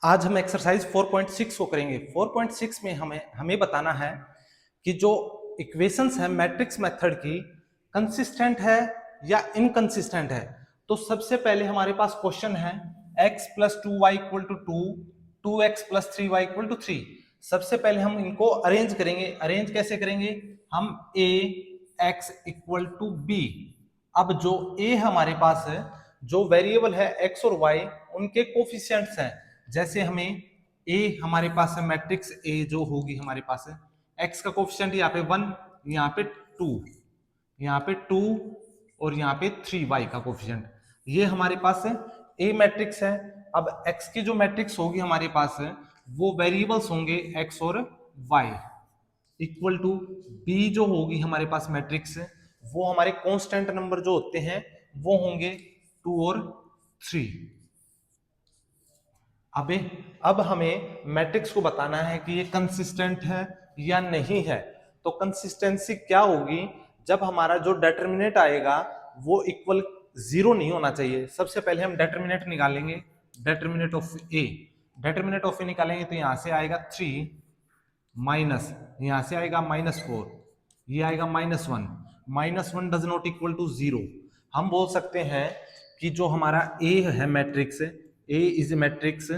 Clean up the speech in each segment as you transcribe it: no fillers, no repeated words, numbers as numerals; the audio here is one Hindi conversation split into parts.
आज हम एक्सरसाइज 4.6 को करेंगे। 4.6 में हमें बताना है कि जो इक्वेशंस है मैट्रिक्स मेथड की कंसिस्टेंट है या इनकंसिस्टेंट है। तो सबसे पहले हमारे पास क्वेश्चन है x plus 2y equal to 2x plus 3y equal to 3। सबसे पहले हम इनको अरेंज करेंगे। अरेंज कैसे करेंगे? हम a x equal to b। अब जो a हमारे पास है, जो वेरिएबल है x और y, उनके कोफिशिएंट्स हैं। जैसे हमें a हमारे पास है, मैट्रिक्स a जो होगी हमारे पास है, x का कोफिशिएंट यहाँ पे 1, यहाँ पे 2, यहाँ पे 2 और यहाँ पे 3y का कोफिशिएंट, ये हमारे पास है a मैट्रिक्स है। अब x की जो मैट्रिक्स होगी हमारे पास है, वो वेरिएबल्स होंगे x और y, इक्वल टू b जो होगी हमारे पास मैट्रिक्स, वो हमारे कांस्टेंट नंबर जो होते हैं वो होंगे 2 और 3। अब हमें मैट्रिक्स को बताना है कि ये कंसिस्टेंट है या नहीं है। तो कंसिस्टेंसी क्या होगी? जब हमारा जो डिटरमिनेंट आएगा वो इक्वल 0 नहीं होना चाहिए। सबसे पहले हम डिटरमिनेंट निकालेंगे, determinant of A. Determinant of A निकालेंगे तो यहां से आएगा 3 माइनस, यहां से आएगा -4, ये आएगा -1। -1 डज नॉट इक्वल टू 0। हम बोल सकते हैं कि जो हमारा ए है मैट्रिक्स, ए इज मैट्रिक्स,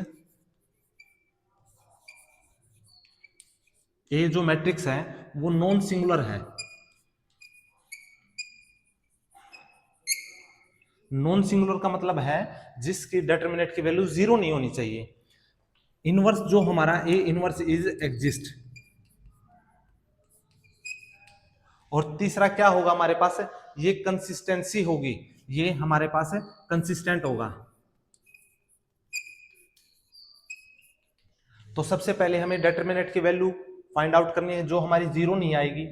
ए जो मैट्रिक्स है वो नॉन सिंगुलर है। नॉन सिंगुलर का मतलब है जिसकी डिटरमिनेंट की वैल्यू 0 नहीं होनी चाहिए। इनवर्स जो हमारा ए इनवर्स इज एग्जिस्ट। और तीसरा क्या होगा हमारे पास? ये कंसिस्टेंसी होगी, ये हमारे पास कंसिस्टेंट होगा। तो सबसे पहले हमें डिटरमिनेंट की वैल्यू फाइंड आउट करनी है, जो हमारी 0 नहीं आएगी।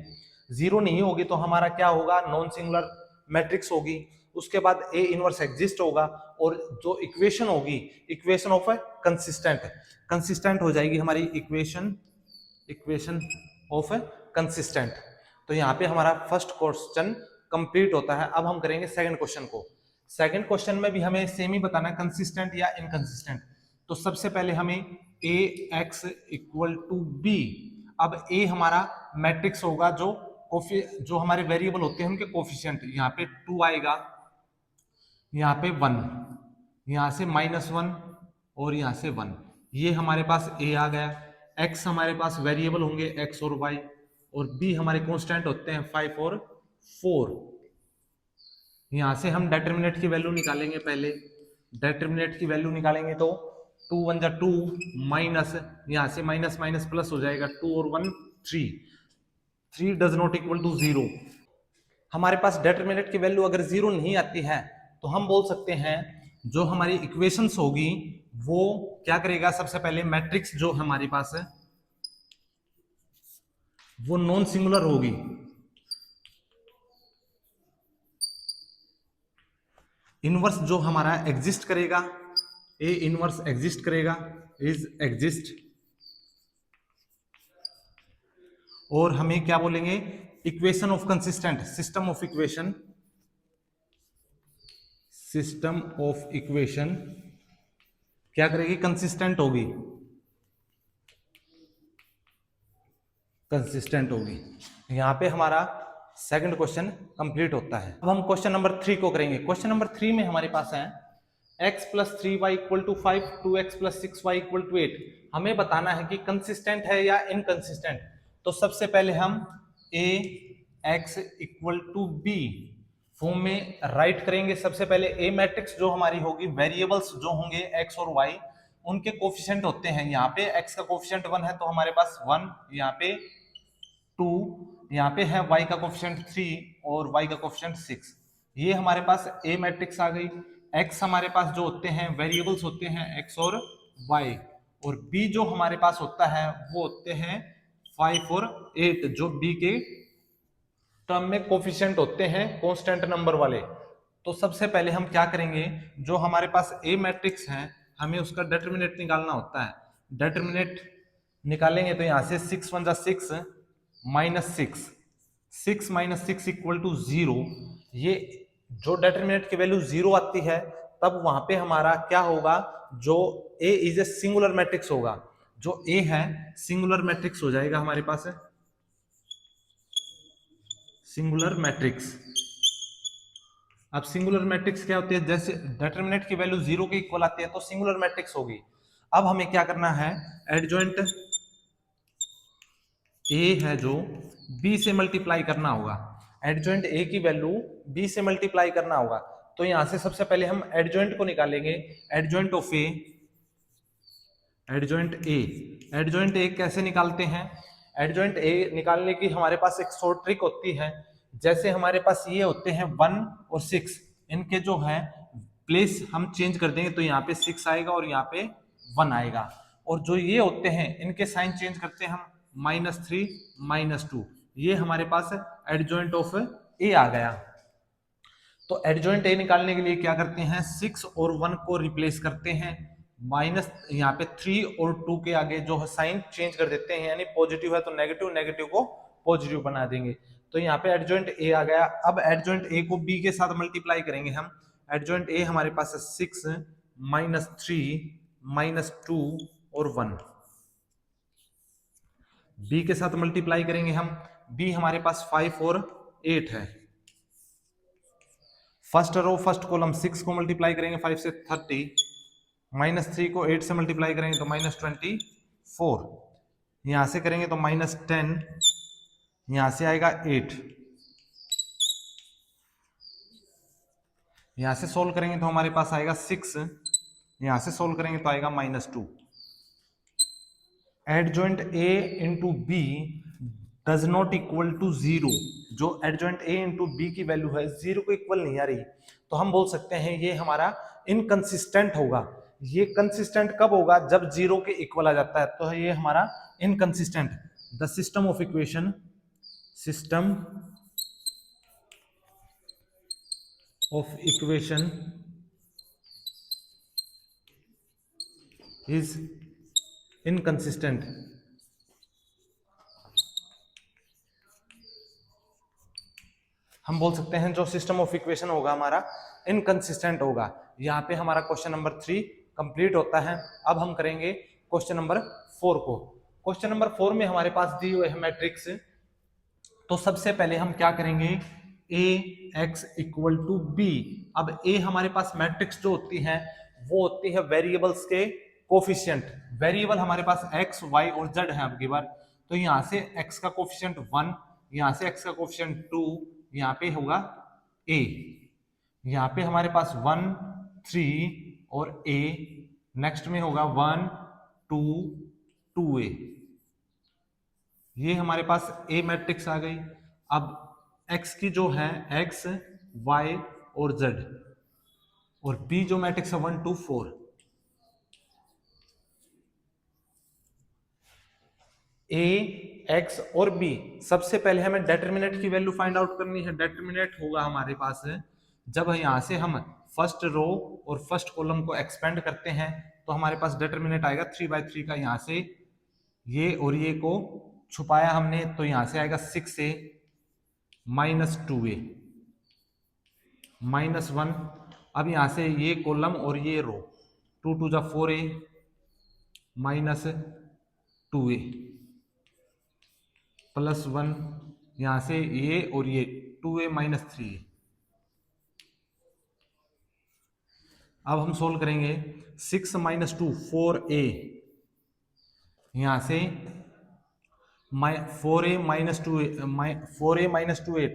0 नहीं होगी तो हमारा क्या होगा? नॉन सिंगुलर मैट्रिक्स होगी। उसके बाद ए इनवर्स एग्जिस्ट होगा, और जो इक्वेशन होगी, इक्वेशन ऑफ कंसिस्टेंट, कंसिस्टेंट हो जाएगी हमारी इक्वेशन, इक्वेशन ऑफ कंसिस्टेंट। तो यहाँ पे हमारा फर्स्ट क्वेश्चन कंप्लीट होता है। अब हम करेंगे सेकंड क्वेश्चन को। सेकंड क्वेश्चन में भी हमें सेम ही बताना है, कंसिस्टेंट या इनकंसिस्टेंट। तो सबसे पहले हमें A X equal to B. अब ए हमारा मैट्रिक्स होगा, जो हमारे वेरिएबल होते हैं उनके कोफिशिएंट। यहाँ पे 2 आएगा, यहाँ पे 1, यहाँ से -1 और यहाँ से 1, ये हमारे पास a आ गया। x हमारे पास वेरिएबल होंगे x और y, और b हमारे कांस्टेंट होते हैं 5 और 4। यहाँ से हम डिटरमिनेंट की वैल्यू निकालेंगे। पहले डिटरमिनेंट की वैल्यू निकालेंगे तो 2 1 जा 2, माइनस, यहाँ से माइनस माइनस प्लस हो जाएगा, 2 और 1 3, 3 डज नॉट इक्वल टू 0। हमारे पास डिटरमिनेंट की वैल्यू अगर 0 नहीं आती है तो हम बोल सकते हैं जो हमारी इक्वेशंस होगी वो क्या करेगा? सबसे पहले मैट्रिक्स जो हमारे पास है वो नॉन सिंगुलर होगी। इनवर्स जो हमारा एग्जिस्ट करेगा, ए इनवर्स एग्जिस्ट करेगा, इज एग्जिस्ट। और हमें क्या बोलेंगे? Equation of consistent, system of equation, system of equation क्या करेगी? कंसिस्टेंट होगी, कंसिस्टेंट होगी। यहां पे हमारा सेकंड क्वेश्चन कंप्लीट होता है। अब हम क्वेश्चन नंबर 3 को करेंगे। क्वेश्चन नंबर 3 में हमारे पास है x plus 3y equal to 5, 2x plus 6y equal to 8। हमें बताना है कि कंसिस्टेंट है या इनकंसिस्टेंट। तो सबसे पहले हम a x equal to b form में राइट करेंगे। सबसे पहले a मैट्रिक्स जो हमारी होगी, वेरिएबल्स जो होंगे x और y, उनके कोफिशिएंट होते हैं। यहाँ पे x का कोफिशिएंट 1 है तो हमारे पास 1, यहाँ पे 2, यहाँ पे है y का कोफिशिएंट 3 और y का कोफिशिएंट 6। ये हमारे पास a मैट्रिक्स आ गई। x हमारे पास जो होते हैं वेरिएबल्स होते हैं x और y, और b जो हमारे पास होता है वो होते हैं 5 और 8, जो b के टर्म में कोफिशिएंट होते हैं कांस्टेंट नंबर वाले। तो सबसे पहले हम क्या करेंगे? जो हमारे पास a मैट्रिक्स है हमें उसका डिटरमिनेंट निकालना होता है। डिटरमिनेंट निकालेंगे तो यहाँ से 6 1 जा 6, -6, 6 माइनस 6 इक्वल टू 0। ये जो डिटरमिनेंट की वैल्यू 0 आती है तब वहां पे हमारा क्या होगा? जो ए इज ए सिंगुलर मैट्रिक्स होगा, जो ए है सिंगुलर मैट्रिक्स हो जाएगा हमारे पास है, सिंगुलर मैट्रिक्स। अब सिंगुलर मैट्रिक्स क्या होती है, जैसे डिटरमिनेंट की वैल्यू 0 के इक्वल आती है तो सिंगुलर मैट्रिक्स होगी। अब हमें क्या करना है, एडजॉइंट ए है जो बी से मल्टीप्लाई करना होगा, एडजॉइंट ए की वैल्यू बी से मल्टीप्लाई करना होगा। तो यहां से सबसे पहले हम एडजॉइंट को निकालेंगे, adjoint of A, adjoint A. Adjoint A कैसे निकालते हैं, एडजॉइंट ए निकालने की हमारे पास एक शॉर्ट ट्रिक होती है। जैसे हमारे पास ये होते हैं 1 और 6, इनके जो है प्लेस हम चेंज कर देंगे तो यहाँ पे 6 आएगा और यहाँ पे 1 आएगा। और जो ये होते हैं इनके साइन चेंज करते हैं हम, -3 -2, ये हमारे पास एडजॉइंट ऑफ ए आ गया। तो एडजॉइंट ए निकालने के लिए क्या करते हैं, 6 और 1 को रिप्लेस करते हैं, माइनस यहाँ पे 3 और 2 के आगे जो है साइन चेंज कर देते हैं, यानी पॉजिटिव है तो नेगेटिव, नेगेटिव को पॉजिटिव बना देंगे। तो यहाँ पे एडजॉइंट ए आ गया। अब एडजॉइंट ए को बी के साथ मल्टीप्लाई करेंगे हम, एडजॉइंट ए हमारे पास है 6 -3 -2 और 1, बी के साथ मल्टीप्लाई करेंगे हम, बी हमारे पास 5 और 8 है। फर्स्ट रो फर्स्ट कॉलम 6 को मल्टीप्लाई करेंगे 5 से 30, -3 को 8 से मल्टीप्लाई करेंगे तो -24, यहां से करेंगे तो -10, यहां से आएगा 8, यहां से सोल्व करेंगे तो हमारे पास आएगा 6, यहां से सोल्व करेंगे तो आएगा -2। Adjoint A into B does not equal to 0, जो एडजॉइंट ए इंटू बी की वैल्यू है 0 को इक्वल नहीं आ रही, तो हम बोल सकते हैं ये हमारा इनकंसिस्टेंट होगा। ये कंसिस्टेंट कब होगा, जब 0 के इक्वल आ जाता है, तो ये हमारा inconsistent. The system of equation, system of equation is inconsistent. हम बोल सकते हैं जो सिस्टम ऑफ इक्वेशन होगा हमारा इनकंसिस्टेंट होगा। यहाँ पे हमारा क्वेश्चन नंबर 3 कंप्लीट होता है। अब हम करेंगे क्वेश्चन नंबर 4 को। क्वेश्चन नंबर 4 में हमारे पास दी हुई है मैट्रिक्स। तो सबसे पहले हम क्या करेंगे, A X equal to B. अब ए हमारे पास मैट्रिक्स जो होती है वो होती है वेरिएबल्स के कोफिशिएंट। वेरिएबल हमारे पास एक्स वाई और जेड है अब गिवन। तो यहाँ से एक्स का कोफिशिएंट 1, यहाँ से एक्स का कोफिशिएंट 2, यहाँ पे होगा ए, यहाँ पे हमारे पास 1 3 और ए, नेक्स्ट में होगा 1 2 2a। ये हमारे पास ए मैट्रिक्स आ गई। अब x की जो है x y और z, और b जो मैट्रिक्स है 1 2 4। a x और b, सबसे पहले हमें डेटरमिनेंट की वैल्यू फाइंड आउट करनी है। डेटरमिनेंट होगा हमारे पास जब यहां से हम फर्स्ट रो और फर्स्ट कॉलम को एक्सपेंड करते हैं तो हमारे पास डेटरमिनेंट आएगा 3/3 का। यहां से ये और ये को छुपाया हमने तो यहां से आएगा 6a -2a -1। अब यहां से ये कॉलम और ये रो 2 2 जा 4a -2a +1, यहां से ये और ये 2a -3a। अब हम सोल्व करेंगे 6 -2 4a, यहां से 4a -2a 4a -2a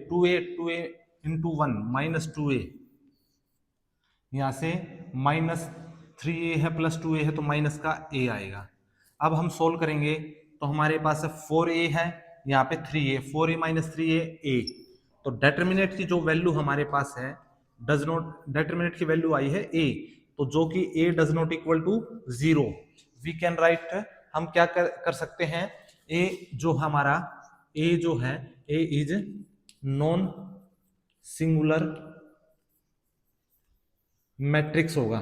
2a into 1 -2a, यहां से -3a है +2a है तो माइनस का a आएगा। अब हम सोल्व करेंगे तो हमारे पास 4a है, यहाँ पे 3a, 4a -3a a। तो डेटरमिनेंट की जो वैल्यू हमारे पास है डज नॉट, डेटरमिनेंट की वैल्यू आई है a, तो जो कि a does not equal to 0। We can write, हम क्या कर सकते हैं, a जो हमारा a जो है a is non singular matrix होगा।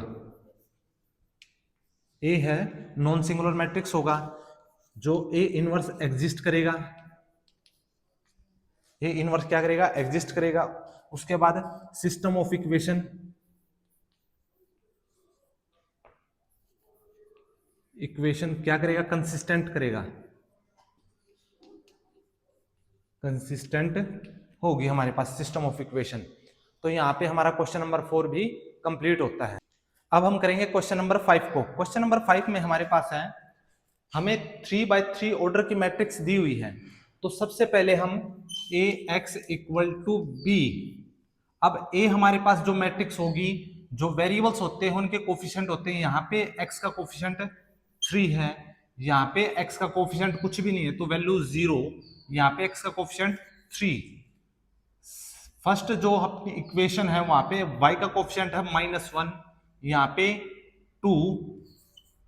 ए है नॉन सिंगुलर मैट्रिक्स होगा जो ए इनवर्स एग्जिस्ट करेगा। ए इनवर्स क्या करेगा, एग्जिस्ट करेगा। उसके बाद सिस्टम ऑफ इक्वेशन, इक्वेशन क्या करेगा, कंसिस्टेंट करेगा, कंसिस्टेंट होगी हमारे पास सिस्टम ऑफ इक्वेशन। तो यहाँ पे हमारा क्वेश्चन नंबर 4 भी कंप्लीट होता है। अब हम करेंगे क्वेश्चन नंबर 5 को। क्वेश्चन नंबर 5 में हमारे पास है, हमें 3x3 ऑर्डर की मैट्रिक्स दी हुई है। तो सबसे पहले हम Ax इक्वल टू बी, अब ए हमारे पास जो मैट्रिक्स होगी, जो वेरिएबल्स होते हैं उनके कोफिशिएंट होते हैं, यहाँ पे x का कोफिशिएंट 3 है, यहाँ पे x का कोफिशिएंट कुछ भी नहीं है तो वैल्यू 0, यहाँ पे x का कोफिशिएंट 3। फर्स्ट जो अपनी इक्वेशन है वहां पे y का कोफिशिएंट है -1, यहाँ पे 2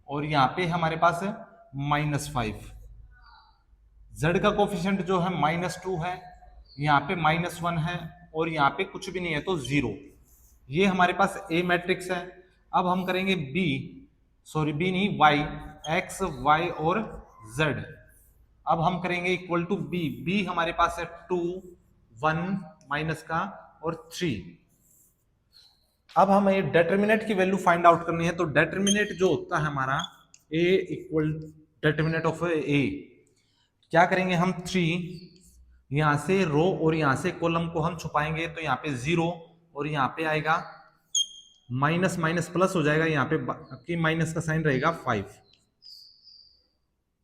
और यहाँ पे हमारे पास है -5। z का कोफिशिएंट जो है -2 है, यहाँ पे -1 है और यहाँ पे कुछ भी नहीं है तो 0। ये हमारे पास A मैट्रिक्स है। अब हम करेंगे B, सॉरी B नहीं, Y, X, Y और Z। अब हम करेंगे इक्वल टू B। B हमारे पास है 2, 1 माइनस का और 3। अब हमें डेटर्मिनेंट की वैल्यू फाइंड आउट करनी है। तो डेटर्मिनेंट जो होता है हमारा A equal determinant of A, क्या करेंगे हम 3, यहां से रो और यहां से कॉलम को हम छुपाएंगे तो यहाँ पे 0 और यहाँ पे आएगा माइनस माइनस प्लस हो जाएगा, यहाँ पे माइनस का साइन रहेगा 5,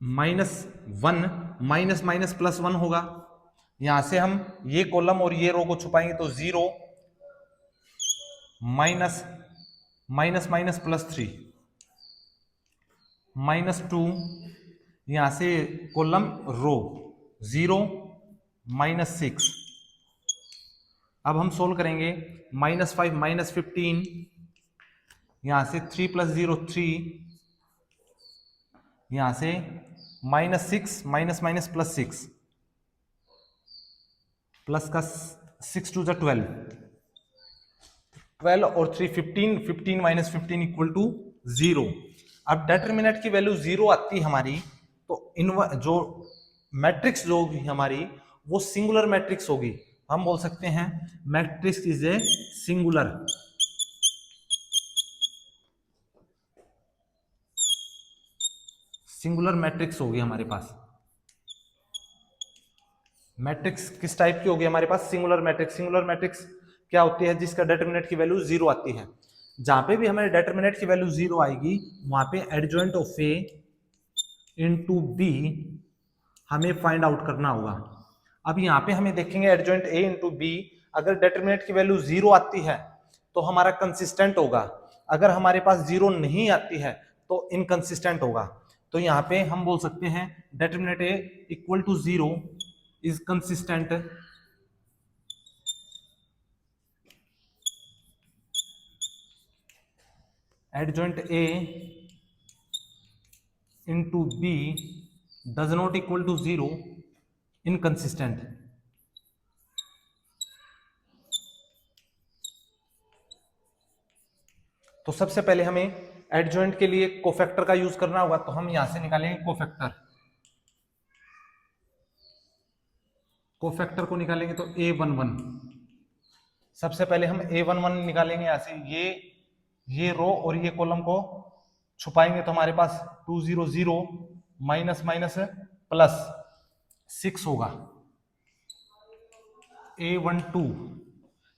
-1 माइनस माइनस +1 होगा। यहां से हम ये कॉलम और ये रो को छुपाएंगे तो 0 माइनस माइनस माइनस +3 -2, यहां से कॉलम रो 0 -6। अब हम सोल्व करेंगे, -5 -15, यहां से 3 + 0 3, यहां से -6 माइनस माइनस +6, प्लस का 6 2 12, 12 और 3 15, 15 - 15 इक्वल टू 0। अब डेटर्मिनेंट की वैल्यू 0 आती है हमारी, तो जो मैट्रिक्स जो होगी हमारी वो सिंगुलर मैट्रिक्स होगी। हम बोल सकते हैं matrix is a singular. Singular matrix होगी हमारे पास। मैट्रिक्स किस टाइप की होगी हमारे पास, सिंगुलर मैट्रिक्स। सिंगुलर मैट्रिक्स क्या होती है, जिसका डेटर्मिनेंट की वैल्यू 0 आती है। जहां पे भी हमारे डेटर्मिनेंट की वैल्यू 0 आएगी वहां पे adjoint of A into B हमें फाइंड आउट करना होगा। अब यहाँ पे हमें देखेंगे एडजॉइंट ए इनटू बी, अगर डेटर्मिनेंट की वैल्यू 0 आती है तो हमारा कंसिस्टेंट होगा, अगर हमारे पास 0 नहीं आती है तो इनकंसिस्टेंट होगा। तो यहाँ पे हम बोल सकते हैं determinant A equal to 0 is consistent adjoint A into B does not equal to 0, inconsistent। तो सबसे पहले हमें एडजॉइंट के लिए कोफैक्टर का यूज करना होगा, तो हम यहां से निकालेंगे कोफैक्टर। कोफैक्टर को निकालेंगे तो A11, सबसे पहले हम A11 निकालेंगे। यहां से ये रो और ये कॉलम को छुपाएंगे तो हमारे पास 2 0 0 माइनस माइनस प्लस 6 होगा। A12,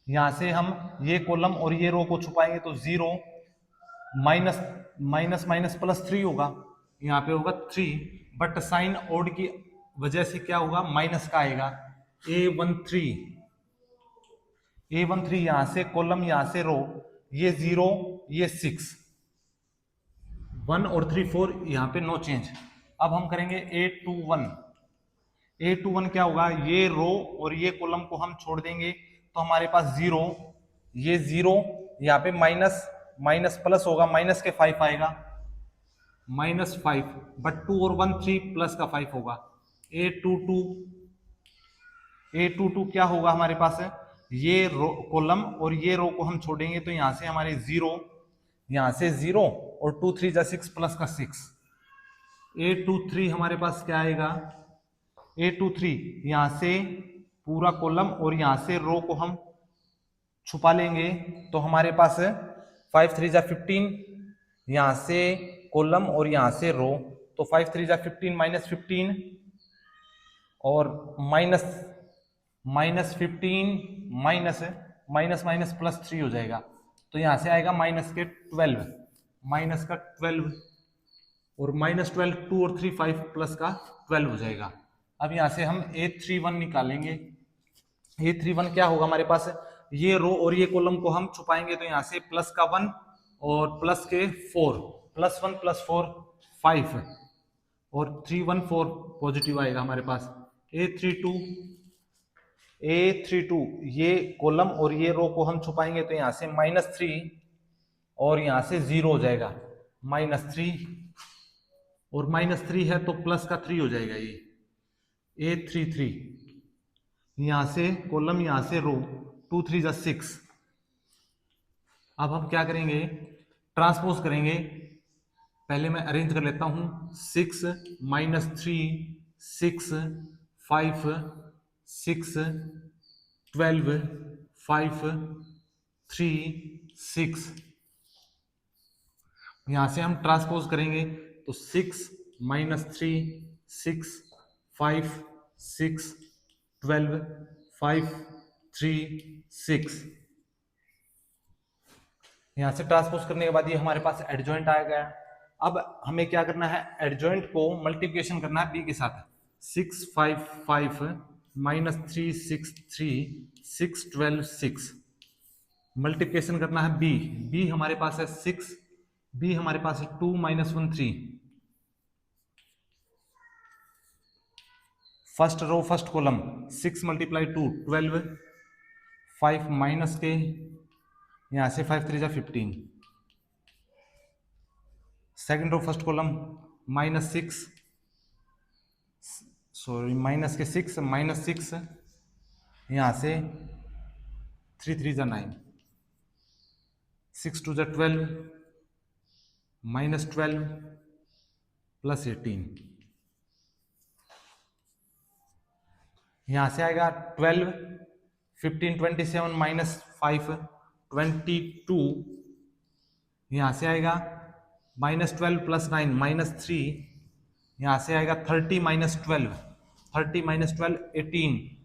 यहां से हम ये कॉलम और ये रो को छुपाएंगे तो 0 माइनस माइनस माइनस +3 होगा, यहाँ पे होगा 3, बट साइन ओड की वजह से क्या होगा, माइनस का आएगा। A13, यहां से कॉलम यहां से रो, ये 0 ये 6, 1 और 3 4, यहां पे नो चेंज। अब हम करेंगे A21 क्या होगा, ये रो और ये कॉलम को हम छोड़ देंगे तो हमारे पास 0, ये 0, यहाँ पे माइनस माइनस प्लस होगा, माइनस के 5 आएगा, -5, बट 2 और 1 3 प्लस का 5 होगा। A22 क्या होगा हमारे पास है, ये रो कॉलम और ये रो को हम छोड़ेंगे तो यहां से हमारे 0, यहां से 0 और 2 3 6 प्लस का 6। A23 हमारे पास क्या आएगा, A23 यहां से पूरा कॉलम और यहां से रो को हम छुपा लेंगे तो हमारे पास 5 3 15, यहां से कॉलम और यहाँ से रो, तो 5 3 जा 15 माइनस 15 और minus 15 minus minus minus plus 3 हो जाएगा, तो यहाँ से आएगा माइनस के 12, माइनस का 12 और माइनस 12 2 और 3 5 प्लस का 12 हो जाएगा। अब यहाँ से हम A31 निकालेंगे। A31 क्या होगा हमारे पास, ये रो और ये कॉलम को हम छुपाएंगे, तो यहाँ से प्लस का 1 और प्लस के 4, प्लस 1 प्लस 4 5 और 3 1 4 पॉजिटिव आएगा हमारे पास। A32 ये कॉलम और ये रो को हम छुपाएंगे, तो यहाँ से -3 और यहाँ से 0 हो जाएगा, -3 और -3 है तो प्लस का 3 हो जाएगा। ये A33 यहाँ से कॉलम यहाँ से रो 2 3 जा 6। अब हम क्या करेंगे, ट्रांसपोज करेंगे। पहले मैं अरेंज कर लेता हूं, 6 -3 6 5 6 12 5 3 6। यहां से हम ट्रांसपोज करेंगे तो 6 -3 6 5 6 12 5 3 6। यहां से ट्रांसपोज करने के बाद ये हमारे पास एडजॉइंट आ गया। अब हमें क्या करना है, एडजॉइंट को मल्टीप्लिकेशन करना है बी के साथ। 6 5 5 -3 6 3 6 12 6 मल्टीप्लिकेशन करना है बी। बी हमारे पास है 6, बी हमारे पास है 2 -1 3। First row first column 6 × 2 12 5 minus के यहां से 5 3 जा 15। Second row first column -6 sorry minus के 6 -6 यहां से 3 3 जा 9 6 2 जा 12 -12 प्लस 18। यहां से आएगा 12 15 27 -5 22। यहां से आएगा -12 प्लस 9 -3। यहां से आएगा 30 -12 30 -12 18।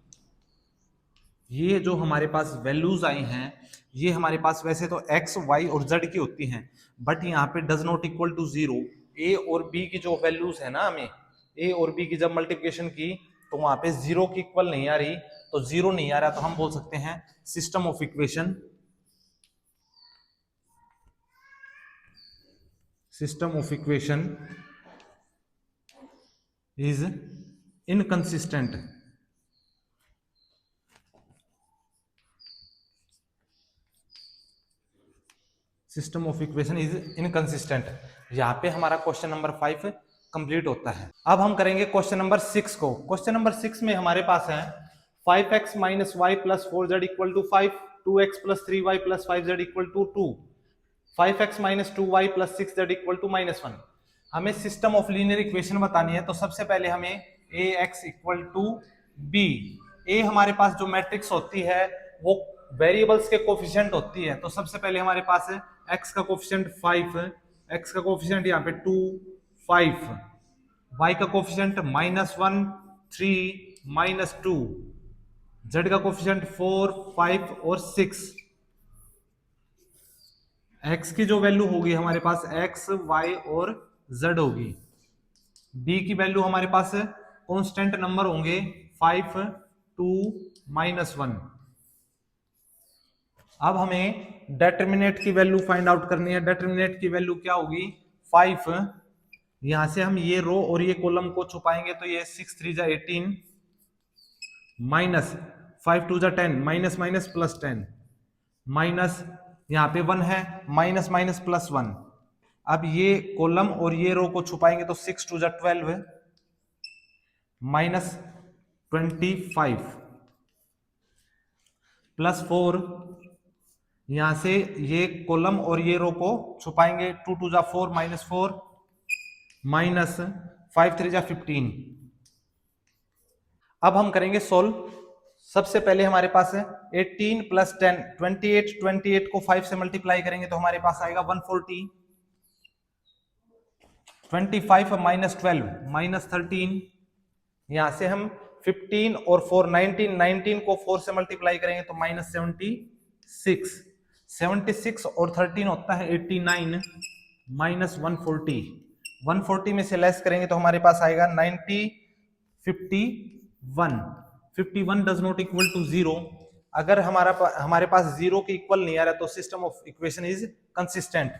ये जो हमारे पास वैल्यूज आई हैं, ये हमारे पास वैसे तो x y और z की होती हैं, बट यहाँ पे does not equal to 0। a और b की जो वैल्यूज है ना, हमें a और b की जब मल्टीप्लिकेशन की तो वहां पे 0 की इक्वल नहीं आ रही, तो 0 नहीं आ रहा तो हम बोल सकते हैं system of equation is inconsistent। System of equation is inconsistent. यहाँ पे हमारा क्वेश्चन नंबर 5 कंप्लीट होता है। अब हम करेंगे क्वेश्चन नंबर 6 को। क्वेश्चन नंबर 6 में हमारे पास है 5x - y + 4z = 5, 2x + 3y + 5z = 2, 5x - 2y + 6z = -1। हमें सिस्टम ऑफ लीनियर इक्वेशन बतानी है, तो सबसे पहले हमें ax = b। a हमारे पास जो मैट्रिक्स होती है वो वेरिएबल्स के कोफिशिएंट होती है, तो सबसे पहले हमारे पास है x का कोफिशिएंट 5, x का कोफिशिएंट यहाँ पे 2 5, y का कोफिशिएंट -1 3 -2, z का कोफिशिएंट 4 5 और 6। x की जो वैल्यू होगी हमारे पास x y और z होगी। b की वैल्यू हमारे पास कांस्टेंट नंबर होंगे 5 2 -1। अब हमें डेटर्मिनेट की वैल्यू फाइंड आउट करनी है। डेटर्मिनेट की वैल्यू क्या होगी, 5। यहां से हम ये रो और ये कॉलम को छुपाएंगे, तो ये 6 3 जा 18 माइनस 5 2 जा 10 माइनस माइनस प्लस 10 माइनस यहाँ पे 1 है माइनस माइनस प्लस 1। अब ये कॉलम और ये रो को छुपाएंगे, तो 6 2 जा 12 माइनस 25 प्लस 4। यहां से ये कॉलम और ये रो को छुपाएंगे, 2 2 जा 4 -4 माइनस 5 3 जा 15। अब हम करेंगे सोल्व। सबसे पहले हमारे पास है 18 + 10 28 को 5 से मल्टीप्लाई करेंगे तो हमारे पास आएगा 140 25 माइनस 12 माइनस 13, यहां से हम 15 और 4 19, 19 को 4 से मल्टीप्लाई करेंगे तो माइनस 76, 76 और 13 होता है 89 माइनस 140, 140 में से लेस करेंगे तो हमारे पास आएगा 90, 51, 51 डज नॉट इक्वल टू 0। अगर हमारे पास 0 के इक्वल नहीं आ रहा तो system of equation is consistent.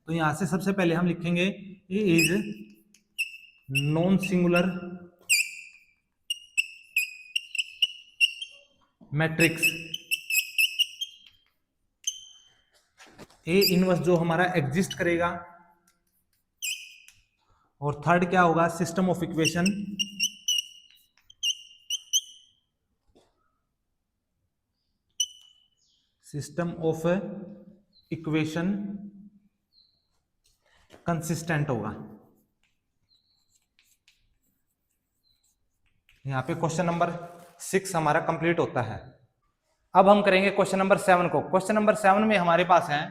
तो यहां से सबसे पहले हम लिखेंगे A is non singular matrix, A inverse जो हमारा एग्जिस्ट करेगा, और थर्ड क्या होगा, सिस्टम ऑफ इक्वेशन कंसिस्टेंट होगा। यहां पे क्वेश्चन नंबर 6 हमारा कंप्लीट होता है। अब हम करेंगे क्वेश्चन नंबर 7 को। क्वेश्चन नंबर 7 में हमारे पास है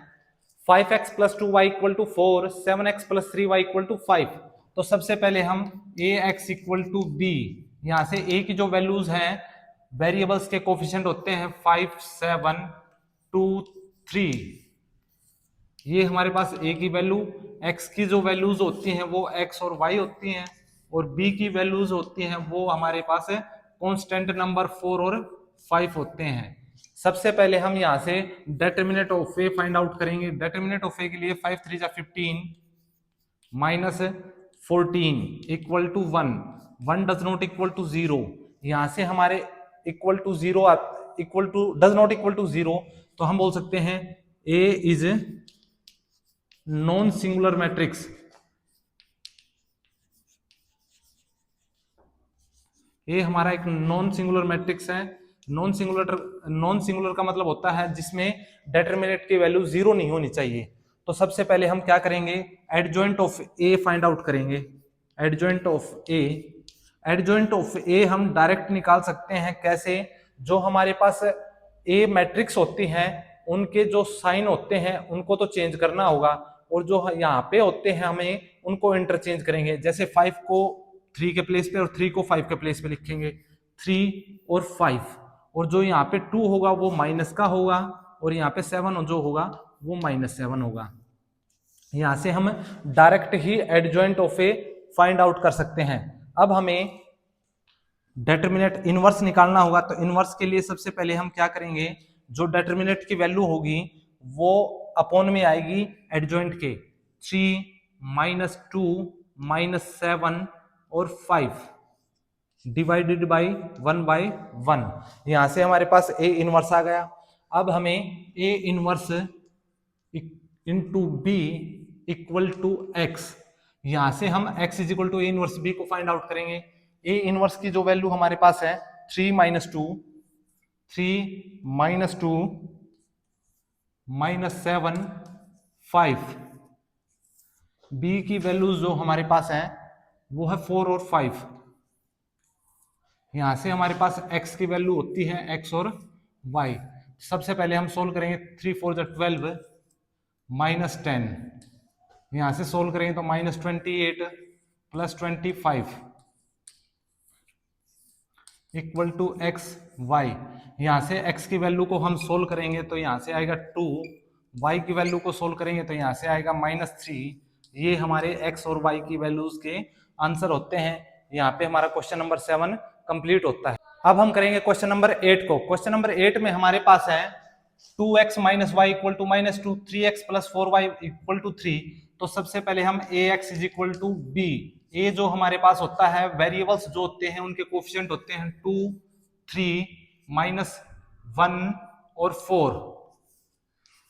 5x plus 2y equal to 4, 7x plus 3y equal to 5। तो सबसे पहले हम ax इक्वल टू b, यहां से a की जो वैल्यूज हैं, वेरिएबल्स के कोफिशिएंट होते हैं 5, 7, 2, 3, ये हमारे पास a की वैल्यू, x की जो वैल्यूज होती हैं वो x और y होती हैं, और b की वैल्यूज होती हैं वो हमारे पास है कांस्टेंट नंबर 4 और 5 होते हैं। सबसे पहले हम यहां से determinant of A find out करेंगे। डिटरमिनेंट ऑफ ए के लिए 5 3 जा 15 minus 14 equal to 1, 1 does not equal to 0। यहां से हमारे equal to 0 equal to does not equal to 0, तो हम बोल सकते हैं A is non singular matrix. ये हमारा एक नॉन सिंगुलर मैट्रिक्स है। नॉन सिंगुलर का मतलब होता है जिसमें डिटरमिनेंट की वैल्यू 0 नहीं होनी चाहिए। तो सबसे पहले हम क्या करेंगे, adjoint of A find out करेंगे। एडजॉइंट ऑफ ए हम डायरेक्ट निकाल सकते हैं। कैसे? जो हमारे पास ए मैट्रिक्स होती हैं उनके जो साइन होते हैं उनको तो चेंज करना होगा, और जो यहाँ पे होते हैं हमें उनको इंटरचेंज करेंगे। जैसे 5 को 3 के प्लेस पे और 3 को 5 के प्लेस पे लिखेंगे, 3 और 5, और जो यहाँ पे 2 होगा वो माइनस का होगा, और यहाँ पे 7 जो होगा वो -7 होगा। यहाँ से हम direct he adjoint of A find out कर सकते हैं। अब हमें डिटरमिनेंट इनवर्स निकालना होगा। तो इनवर्स के लिए सबसे पहले हम क्या करेंगे, जो डिटरमिनेंट की वैल्यू होगी वो अपॉन में आएगी एडजॉइंट के, 3 -2 -7 और 5 डिवाइडेड बाई 1/1। यहां से हमारे पास ए इनवर्स आ गया। अब हमें A inverse into B equal to x, यहां से हम x is equal to A inverse B को फाइंड आउट करेंगे। ए इनवर्स की जो वैल्यू हमारे पास है 3 -2 -7 5, बी की वैल्यू जो हमारे पास है वो है 4 और 5। यहां से हमारे पास x की वैल्यू होती है x और y। सबसे पहले हम सोल्व करेंगे, 3 4 12 -10, यहां से सोल्व करेंगे तो -28 + 25 इक्वल टू x y। यहां से x की वैल्यू को हम सोल्व करेंगे तो यहां से आएगा 2, y की वैल्यू को सोल्व करेंगे तो यहां से आएगा -3। ये हमारे x और y की वैल्यूज के आंसर होते हैं। यहाँ पे हमारा क्वेश्चन नंबर 7 कंप्लीट होता है। अब हम करेंगे क्वेश्चन नंबर 8 को। क्वेश्चन नंबर 8 में हमारे पास है 2x - y equal to -2, 3x + 4y equal to 3। तो सबसे पहले हम ax is equal to b, A जो हमारे पास होता है वेरिएबल्स जो होते हैं उनके कोफिशिएंट होते हैं 2, 3, -1 और 4।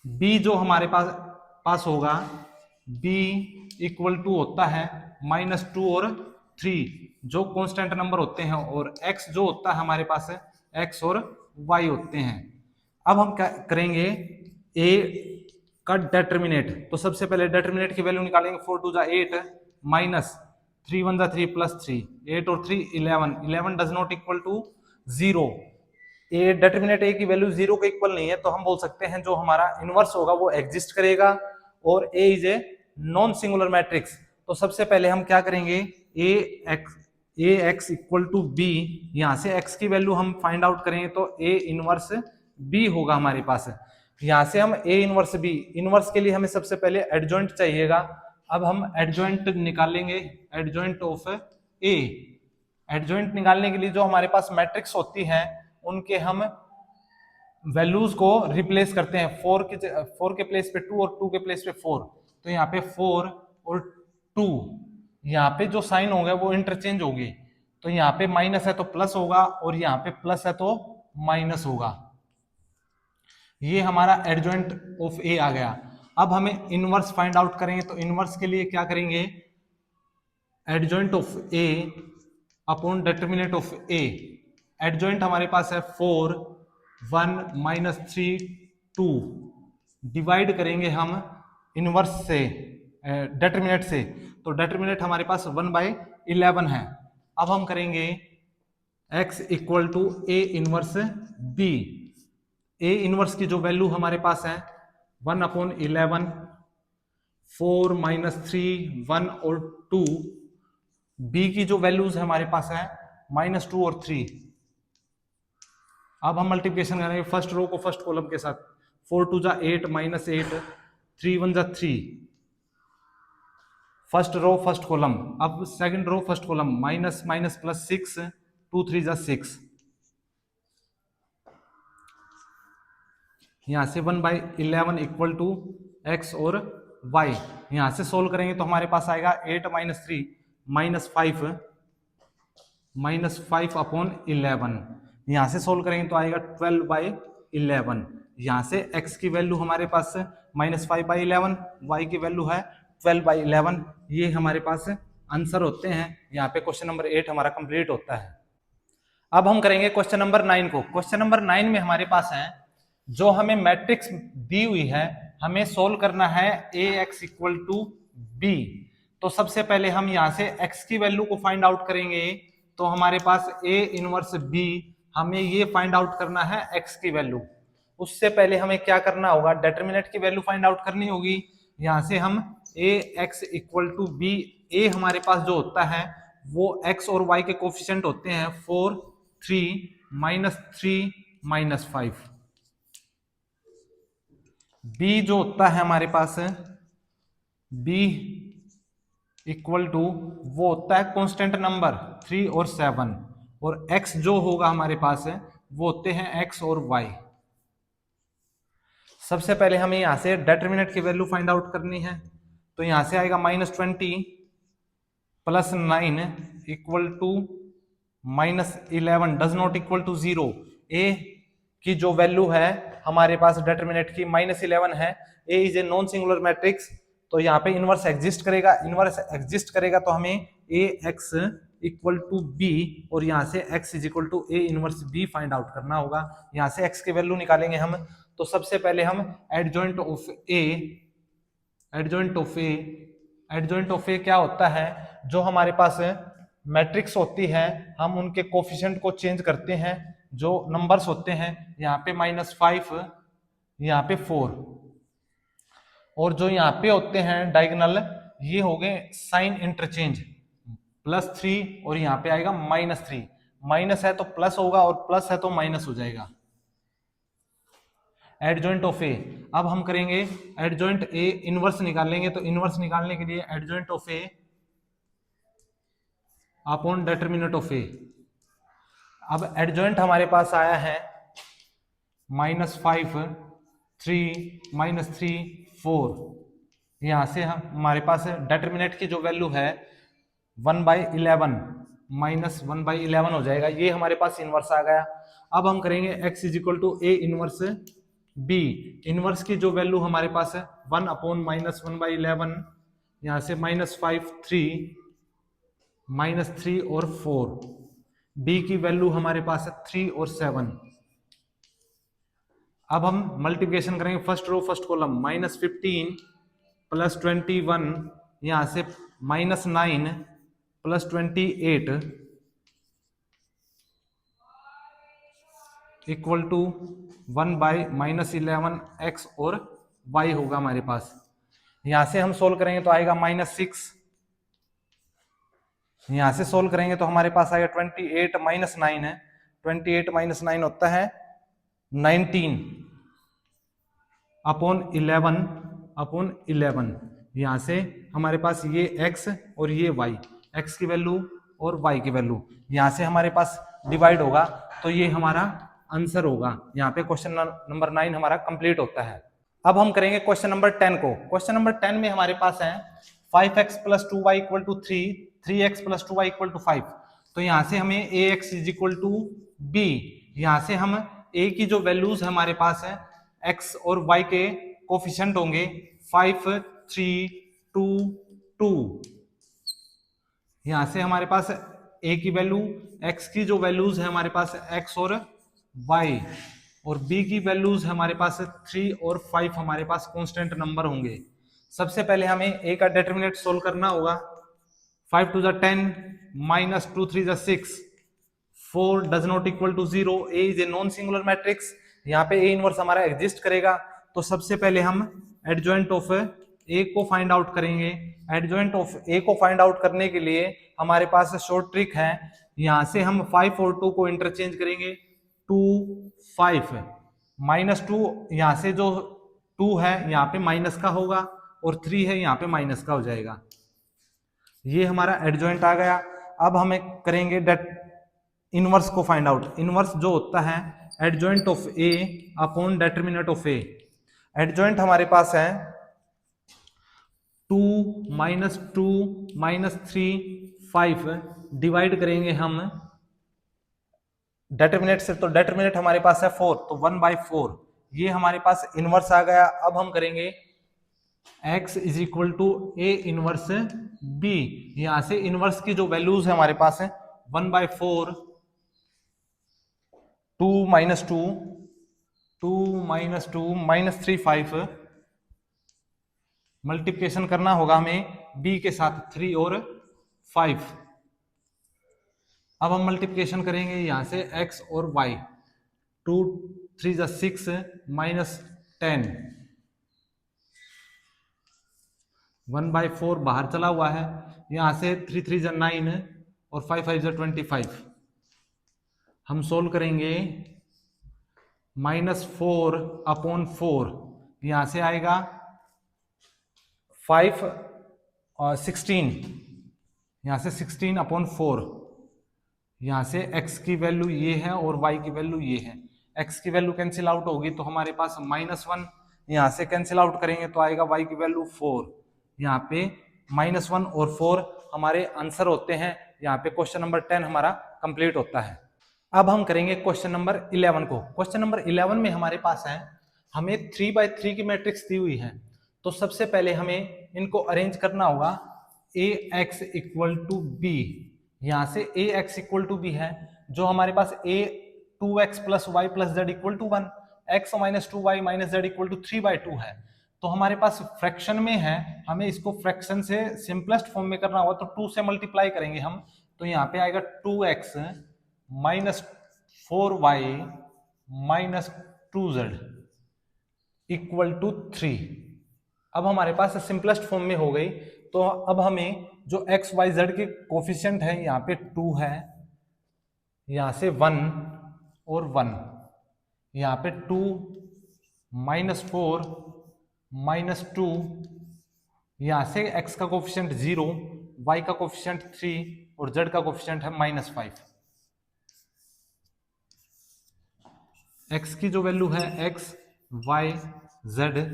b जो हमारे पास होगा, b इक्वल टू होता है -2 और 3 जो कांस्टेंट नंबर होते हैं, और x जो होता है हमारे पास है x और y होते हैं। अब हम क्या करेंगे, a का डिटरमिनेंट। तो सबसे पहले डिटरमिनेंट की वैल्यू निकालेंगे, 4 2 8 -3 1 3 + 3, 8 और 3 11, 11 does not equal to 0। A determinant A की वैल्यू 0 के इक्वल नहीं है, तो हम बोल सकते हैं जो हमारा इनवर्स होगा वो एग्जिस्ट करेगा, और A is a non singular matrix. तो सबसे पहले हम क्या करेंगे, A X equal to B, यहाँ से एक्स की वैल्यू हम फाइंड आउट करेंगे तो ए इनवर्स बी होगा हमारे पास। यहाँ से हम ए इनवर्स बी, इनवर्स के लिए हमें सबसे पहले एडजॉइंट चाहिएगा। अब हम एडजॉइंट निकालेंगे, एडजॉइंट ऑफ ए। एडजॉइंट निकालने के लिए जो हमारे पास मैट्रिक्स होती है उनके हम वैल्यूज को रिप्लेस करते हैं। 4 के प्लेस पे 2 और 2 के प्लेस पे 4, तो यहाँ पे 4 और 2, यहाँ पे जो साइन होगा वो इंटरचेंज होगी। तो यहाँ पे माइनस है तो प्लस होगा और यहाँ पे प्लस है तो माइनस होगा। ये हमारा एडजॉइंट ऑफ ए आ गया। अब हमें इनवर्स फाइंड आउट करेंगे, तो इनवर्स के लिए क्या करेंगे, adjoint of A upon determinant of A. Adjoint हमारे पास है 4 1 -3 2, डिवाइड करेंगे हम इनवर्स से डिटरमिनेंट से, तो डिटरमिनेंट हमारे पास 1/11 है। अब हम करेंगे x equal to A inverse b। A inverse की जो वैल्यू हमारे पास है 1/11, 4 -3 1 और 2, b की जो वैल्यूज है हमारे पास है -2 और 3। अब हम मल्टीप्लिकेशन करेंगे फर्स्ट रो को फर्स्ट कॉलम के साथ, 4 2 जा 8 -8, 3 1 जा 3, फर्स्ट रो फर्स्ट कॉलम। अब second row first column, minus minus plus 6, 2 3 जा 6, यहां से 1/11 इक्वल टू x और y। यहां से सोल्व करेंगे तो हमारे पास आएगा 8 -3 -5 अपॉन 11। यहां से सोल्व करेंगे तो आएगा 12/11। यहां से x की वैल्यू हमारे पास -5/11, y की वैल्यू है 12/11। ये हमारे पास आंसर होते हैं। यहाँ पे क्वेश्चन नंबर 8 हमारा कंप्लीट होता है। अब हम करेंगे क्वेश्चन नंबर 9 को। क्वेश्चन नंबर 9 में हमारे पास है, जो हमें मैट्रिक्स दी हुई है हमें सोल्व करना है ए एक्स इक्वल टू बी। तो सबसे पहले हम यहाँ से x की वैल्यू को फाइंड आउट करेंगे, तो हमारे पास ए इनवर्स बी, हमें ये फाइंड आउट करना है x की वैल्यू। उससे पहले हमें क्या करना होगा, डिटरमिनेंट की वैल्यू फाइंड आउट करनी होगी। यहाँ से हम ए एक्स इक्वल टू बी, ए हमारे पास जो होता है वो x और y के कोफिशिएंट होते हैं 4 3 -3 -5। b जो होता है हमारे पास b इक्वल टू वो होता है कांस्टेंट नंबर 3 और 7, और x जो होगा हमारे पास वो होते हैं x और y। सबसे पहले हमें यहां से डिटरमिनेंट की वैल्यू फाइंड आउट करनी है, तो यहां से आएगा -20 + 9 equal to -11 does not equal to 0। A की जो वैल्यू है हमारे पास डिटरमिनेंट की -11 है। A is a non singular matrix, तो यहाँ पे इनवर्स एग्जिस्ट करेगा। इनवर्स एग्जिस्ट करेगा तो हमें A X equal to B और यहाँ से x is equal to A inverse B find out करना होगा। यहाँ से x की वैल्यू निकालेंगे हम, तो सबसे पहले हम एडजॉइंट ऑफ ए क्या होता है, जो हमारे पास मैट्रिक्स होती है हम उनके कोफिशिएंट को चेंज करते हैं। जो नंबर्स होते हैं यहाँ पे -5, यहाँ पे 4, और जो यहाँ पे होते हैं डायगोनल ये हो गए साइन इंटरचेंज, +3 और यहाँ पे आएगा -3। माइनस है तो प्लस होगा और प्लस है तो माइनस हो जाएगा। एडजॉइंट ऑफ ए, अब हम करेंगे एडजॉइंट ए इनवर्स निकालेंगे, तो इनवर्स निकालने के लिए adjoint of A upon determinant of A. अब एडजॉइंट हमारे पास आया है -5 3 -3 4, यहां से हमारे पास डिटरमिनेंट की जो वैल्यू है 1/11 -1/11 हो जाएगा। ये हमारे पास इनवर्स आ गया। अब हम करेंगे x is equal to A inverse b। Inverse की जो वैल्यू हमारे पास है 1/-1/11, यहां से -5 3 और 4, b की वैल्यू हमारे पास है 3 और 7। अब हम मल्टीप्लिकेशन करेंगे फर्स्ट रो फर्स्ट कॉलम, -15 + 21, यहां से -9 + 28 इक्वल टू 1/-11 x और y होगा हमारे पास। यहां से हम सोल्व करेंगे तो आएगा -6 यहाँ से सोल्व करेंगे तो हमारे पास आएगा 28 माइनस 9 है, 28 माइनस 9 होता है 19 अपॉन 11। यहाँ से हमारे पास ये x और ये y, x की वैल्यू और y की वैल्यू यहाँ से हमारे पास डिवाइड होगा, तो ये हमारा आंसर होगा। यहाँ पे क्वेश्चन नंबर 9 हमारा कंप्लीट होता है। अब हम करेंगे क्वेश्चन नंबर 10 को। क्वेश्चन नंबर 10 में हमारे पास है 5x plus 2y equal to 3, 3x plus 2y equal to 5। तो यहाँ से हमें ax is equal to b, यहाँ से हम a की जो वैल्यूज हमारे पास है x और y के कोफिशिएंट होंगे 5, 3, 2, 2। यहाँ से हमारे पास a की वैल्यू, x की जो वैल्यूज है हमारे पास x और y, और b की वैल्यूज हमारे पास 3 और 5 हमारे पास कांस्टेंट नंबर होंगे। सबसे पहले हमें a का डिटरमिनेंट सोल्व करना होगा। 5 to the 10 minus 2 3 the 6, 4 does not equal to 0, a is a non singular matrix. यहाँ पे a इनवर्स हमारा एग्जिस्ट करेगा, तो सबसे पहले हम एडजॉइंट ऑफ a को फाइंड आउट करेंगे। एडजॉइंट ऑफ a को फाइंड आउट करने के लिए हमारे पास शॉर्ट ट्रिक है, यहाँ से हम 5 और 2 को इंटरचेंज करेंगे। 2 5 माइनस 2, यहाँ से जो 2 है यहाँ पे माइनस का होगा और 3 है यहाँ पे माइनस का हो जाएगा। ये हमारा एडजॉइंट आ गया। अब हमें करेंगे डेट इनवर्स को फाइंड आउट। इनवर्स जो होता है adjoint of A upon determinant of A. Adjoint हमारे पास है 2 माइनस 2 माइनस 3 5, डिवाइड करेंगे हम डिटरमिनेंट से, तो डिटरमिनेंट हमारे पास है 4, तो 1/4। ये हमारे पास इनवर्स आ गया। अब हम करेंगे x is equal to A inverse b। यहां से इनवर्स की जो वैल्यूज है हमारे पास है 1/4, 2 माइनस 2, 2 माइनस 2 माइनस 3 5। मल्टीप्लिकेशन करना होगा हमें b के साथ 3 और 5। अब हम मल्टीप्लिकेशन करेंगे यहां से x और y। 2 3 जा 6 माइनस 10, 1/4 बाहर चला हुआ है, यहां से 3 3 जा 9 और 5 5 जा 25। हम सोल्व करेंगे -4 अपॉन 4, यहां से आएगा 5 और 16, यहां से 16 अपॉन 4। यहां से x की वैल्यू ये है और y की वैल्यू ये है। x की वैल्यू कैंसिल आउट होगी तो हमारे पास -1, यहां से कैंसिल आउट करेंगे तो आएगा y की वैल्यू 4। यहाँ पे -1 और 4 हमारे आंसर होते हैं। यहाँ पे क्वेश्चन नंबर 10 हमारा कंप्लीट होता है। अब हम करेंगे क्वेश्चन नंबर 11 को। क्वेश्चन नंबर 11 में हमारे पास है, हमें 3/3 की मैट्रिक्स दी हुई है, तो सबसे पहले हमें इनको अरेंज करना होगा। ax इक्वल टू b, यहाँ से ax इक्वल टू b है, जो हमारे पास a 2x plus y plus z equal to 1, x minus 2y minus जेड इक्वल टू 3/2 है। तो हमारे पास फ्रैक्शन में है, हमें इसको फ्रैक्शन से सिंपलेस्ट फॉर्म में करना होगा, तो 2 से मल्टीप्लाई करेंगे हम, तो यहाँ पे आएगा 2x minus 4y minus 2z equal to 3। अब हमारे पास सिंपलेस्ट फॉर्म में हो गई। तो अब हमें जो x y z के कोफिशिएंट है, यहाँ पे 2 है, यहाँ से 1 और 1, यहाँ पे 2 माइनस 4 माइनस 2, यहाँ से x का कोफिशिएंट 0, y का कोफिशिएंट 3 और z का कोफिशिएंट है -5। x की जो वैल्यू है x y z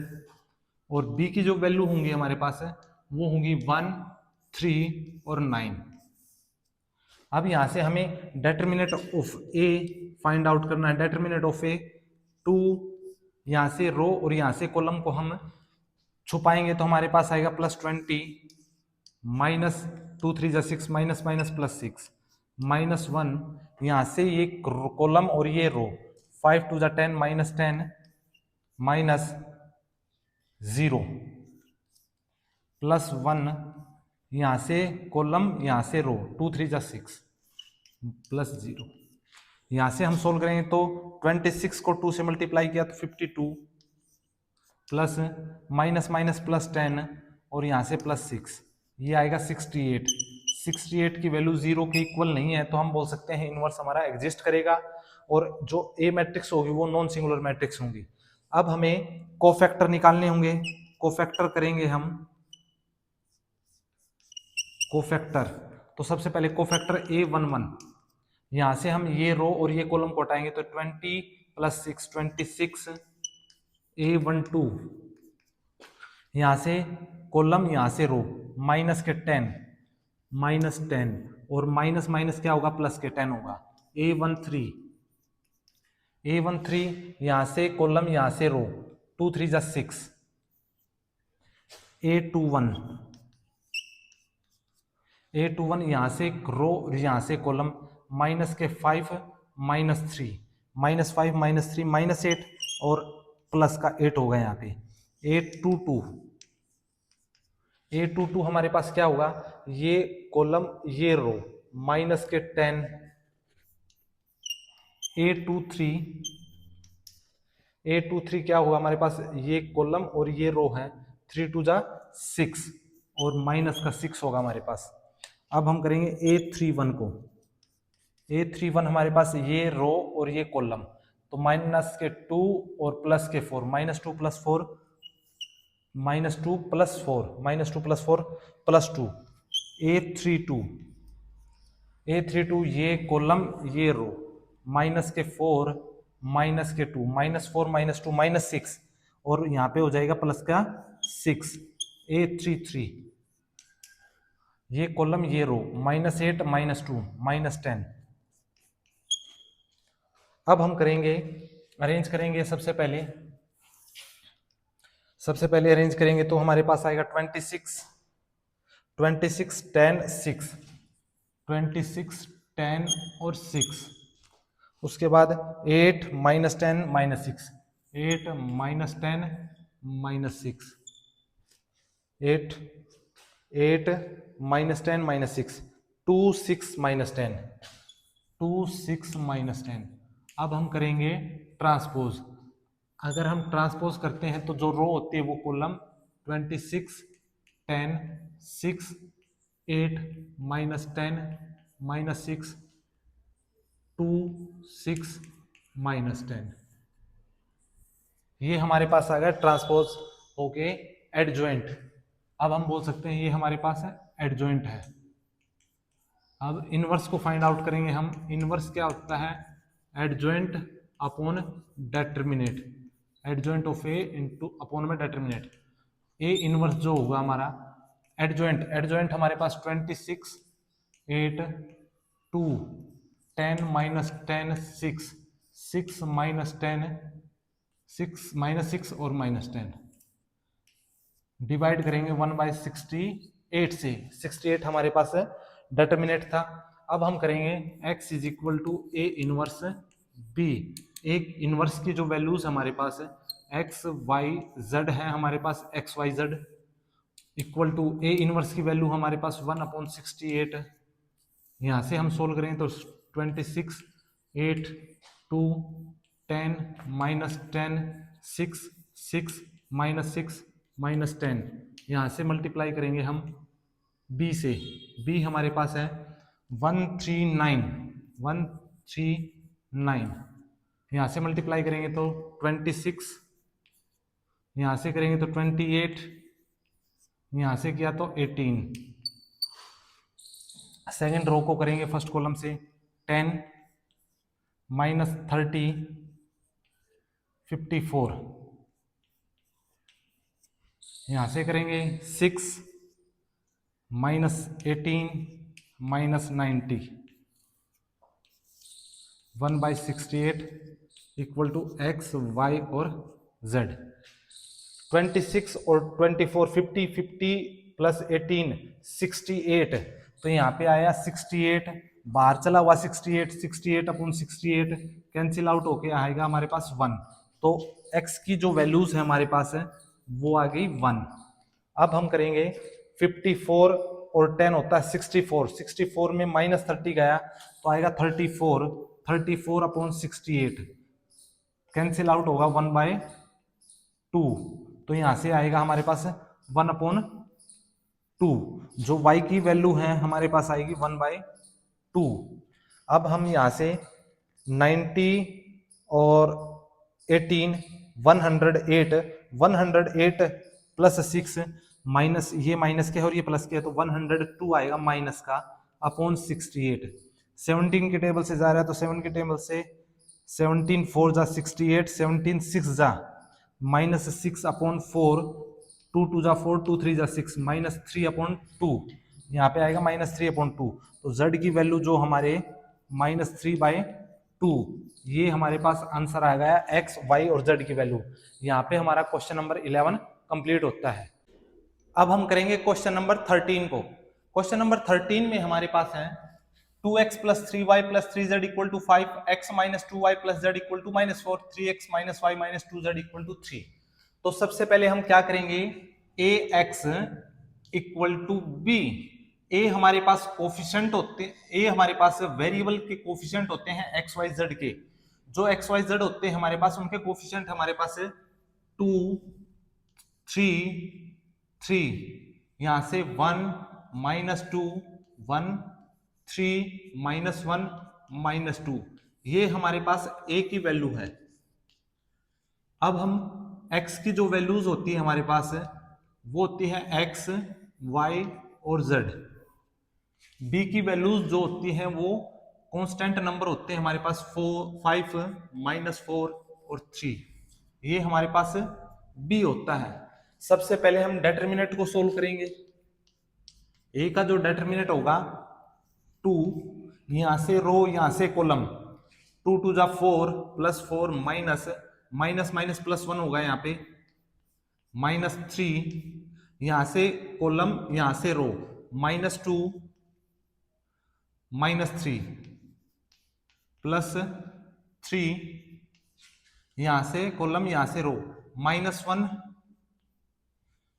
और b की जो वैल्यू होंगी हमारे पास है वो होंगी 1 3 और 9। अब यहां से हमें determinant of a find out करना है। डिटरमिनेंट ऑफ a 2, यहां से रो और यहां से कॉलम को हम छुपाएंगे तो हमारे पास आएगा +20 माइनस 2 3 जा 6 माइनस माइनस +6 -1, यहां से ये कॉलम और ये रो 5 2 जा 10 -10 माइनस 0 +1, यहां से कॉलम यहां से रो 2 3 जा 6 +0। यहां से हम सोल्व करेंगे तो 26 को 2 से मल्टीप्लाई किया तो 52 प्लस माइनस माइनस +10 और यहां से +6, ये आएगा 68। 68 की वैल्यू 0 के इक्वल नहीं है तो हम बोल सकते हैं इनवर्स हमारा एग्जिस्ट करेगा और जो ए मैट्रिक्स होगी वो नॉन सिंगुलर मैट्रिक्स होंगी। अब हमें कोफैक्टर निकालने होंगे। कोफैक्टर करेंगे हम कोफैक्टर। तो सबसे पहले कोफैक्टर A11, यहां से हम ये रो और ये कॉलम को हटाएंगे तो 20 + 6 26 A12, यहां से कॉलम यहां से रो माइनस के 10 -10 और माइनस माइनस क्या होगा प्लस के 10 होगा। A13 यहां से कॉलम यहां से रो 2 3 = 6 A21 यहां से रो यहां से कॉलम माइनस के 5 -3 -5 -3 -8 और प्लस का 8 होगा यहाँ पे। A22 हमारे पास क्या होगा, ये कॉलम ये रो माइनस के 10 A23 क्या होगा हमारे पास, ये कॉलम और ये रो है 3 2 = 6 और माइनस का 6 होगा हमारे पास। अब हम करेंगे A31 को। A31 हमारे पास ये रो और ये कॉलम तो माइनस के 2 और प्लस के 4 -2 + 4 -2 + 4 -2 + 4 + 2 A32 ये कॉलम ये रो माइनस के 4 माइनस के 2 -4 -2 -6 और यहाँ पे हो जाएगा प्लस का 6 A33 ये कॉलम ये रो -8 -2 -10। अब हम करेंगे अरेंज करेंगे सबसे पहले अरेंज करेंगे तो हमारे पास आएगा 26 10 6 26 10 और 6, उसके बाद 8 -10 -6 8 -10 -6 8 8 -10 -6 2 6 -10 2 6 -10। अब हम करेंगे ट्रांसपोज। अगर हम ट्रांसपोज करते हैं तो जो रो होती है वो कॉलम 26 10 6 8 -10 -6 2 6 -10, ये हमारे पास आ गया ट्रांसपोज होके एडजॉइंट। अब हम बोल सकते हैं ये हमारे पास है एडजॉइंट है। अब इनवर्स को फाइंड आउट करेंगे हम। इनवर्स क्या होता है, adjoint upon determinant, adjoint of A into upon में डेटर्मिनेट। ए इनवर्स जो होगा हमारा एडजॉइंट हमारे पास 26 8 2 10 -10 6 6 -10 6 -6 और -10 डिवाइड करेंगे 1/68 से। 68 हमारे पास है डिटरमिनेंट था। अब हम करेंगे x = A इनवर्स B। एक इनवर्स की जो वैल्यूज हमारे पास है x y z है हमारे पास x y z equal to A inverse की वैल्यू हमारे पास 1/68। यहाँ से हम सोल्व करेंगे तो 26 8 2 10 -10 6 6 -6 -10, यहाँ से मल्टीप्लाई करेंगे हम b से। b हमारे पास है 139 यहाँ से मल्टीप्लाई करेंगे तो 26, यहाँ से करेंगे तो 28, यहाँ से किया तो 18। सेकेंड रो को करेंगे फर्स्ट कॉलम से 10 -30 54, यहाँ से करेंगे 6 -18 -90 1/68 इक्वल टू x y और z। 26 और 24 50 50 + 18 68, तो यहाँ पे आया 68, बाहर चला हुआ 68 68/68 कैंसिल आउट होके आएगा हमारे पास 1। तो x की जो वैल्यूज है हमारे पास है वो आ गई 1। अब हम करेंगे 54 और 10 होता है 64, 64 में -30 गया तो आएगा 34 34/68 कैंसिल आउट होगा 1/2, तो यहां से आएगा हमारे पास 1/2। जो y की वैल्यू है हमारे पास आएगी 1/2। अब हम यहाँ से 90 और 18 108 108 प्लस 6 माइनस, ये माइनस के है और ये प्लस के है, तो 102 आएगा माइनस का अपॉन 68। 17 के टेबल से जा रहा है तो 7 के टेबल से 17 4 जा 68, 17 6 जा माइनस 6 अपॉन 4, 2 2 जा 4, 2 3 जा 6, माइनस 3 अपॉन 2, यहाँ पे आएगा माइनस 3 अपॉन 2। तो z की वैल्यू जो हमारे -3/2, ये हमारे पास आंसर आ गया x, y और z की वैल्यू। यहाँ पे हमारा क्वेश्चन नंबर 11 कंप्लीट होता है। अब हम करेंगे क्वेश्चन नंबर 13 को। क्वेश्चन नंबर 13 में हमारे पास है 2x + 3y + 3z = 5, x - 2y + z = -4, 3x - y - 2z = 3। तो सबसे पहले हम क्या करेंगे, ax = b। ए हमारे पास कोफिशिएंट होते, ए हमारे पास वेरिएबल के कोफिशिएंट होते हैं एक्स वाई जेड के। जो एक्स वाई जेड होते हैं हमारे पास, उनके कोफिशिएंट हमारे पास 2 3 3, यहां से 1 -2 1 3 -1 -2, ये हमारे पास ए की वैल्यू है। अब हम x की जो वैल्यूज होती है हमारे पास वो होती है x, y और z। b की वैल्यूज जो होती हैं वो कांस्टेंट नंबर होते हैं हमारे पास 4 5 -4 और 3, ये हमारे पास b होता है। सबसे पहले हम डेटर्मिनेंट को सोल्व करेंगे। a का जो डेटर्मिनेंट होगा 2, यहां से रो यहां से कॉलम, 2 2 जा 4 +4 माइनस माइनस +1 होगा यहाँ पे -3, यहां से कॉलम यहां से रो -2 -3 +3, यहां से कॉलम यहां से रो -1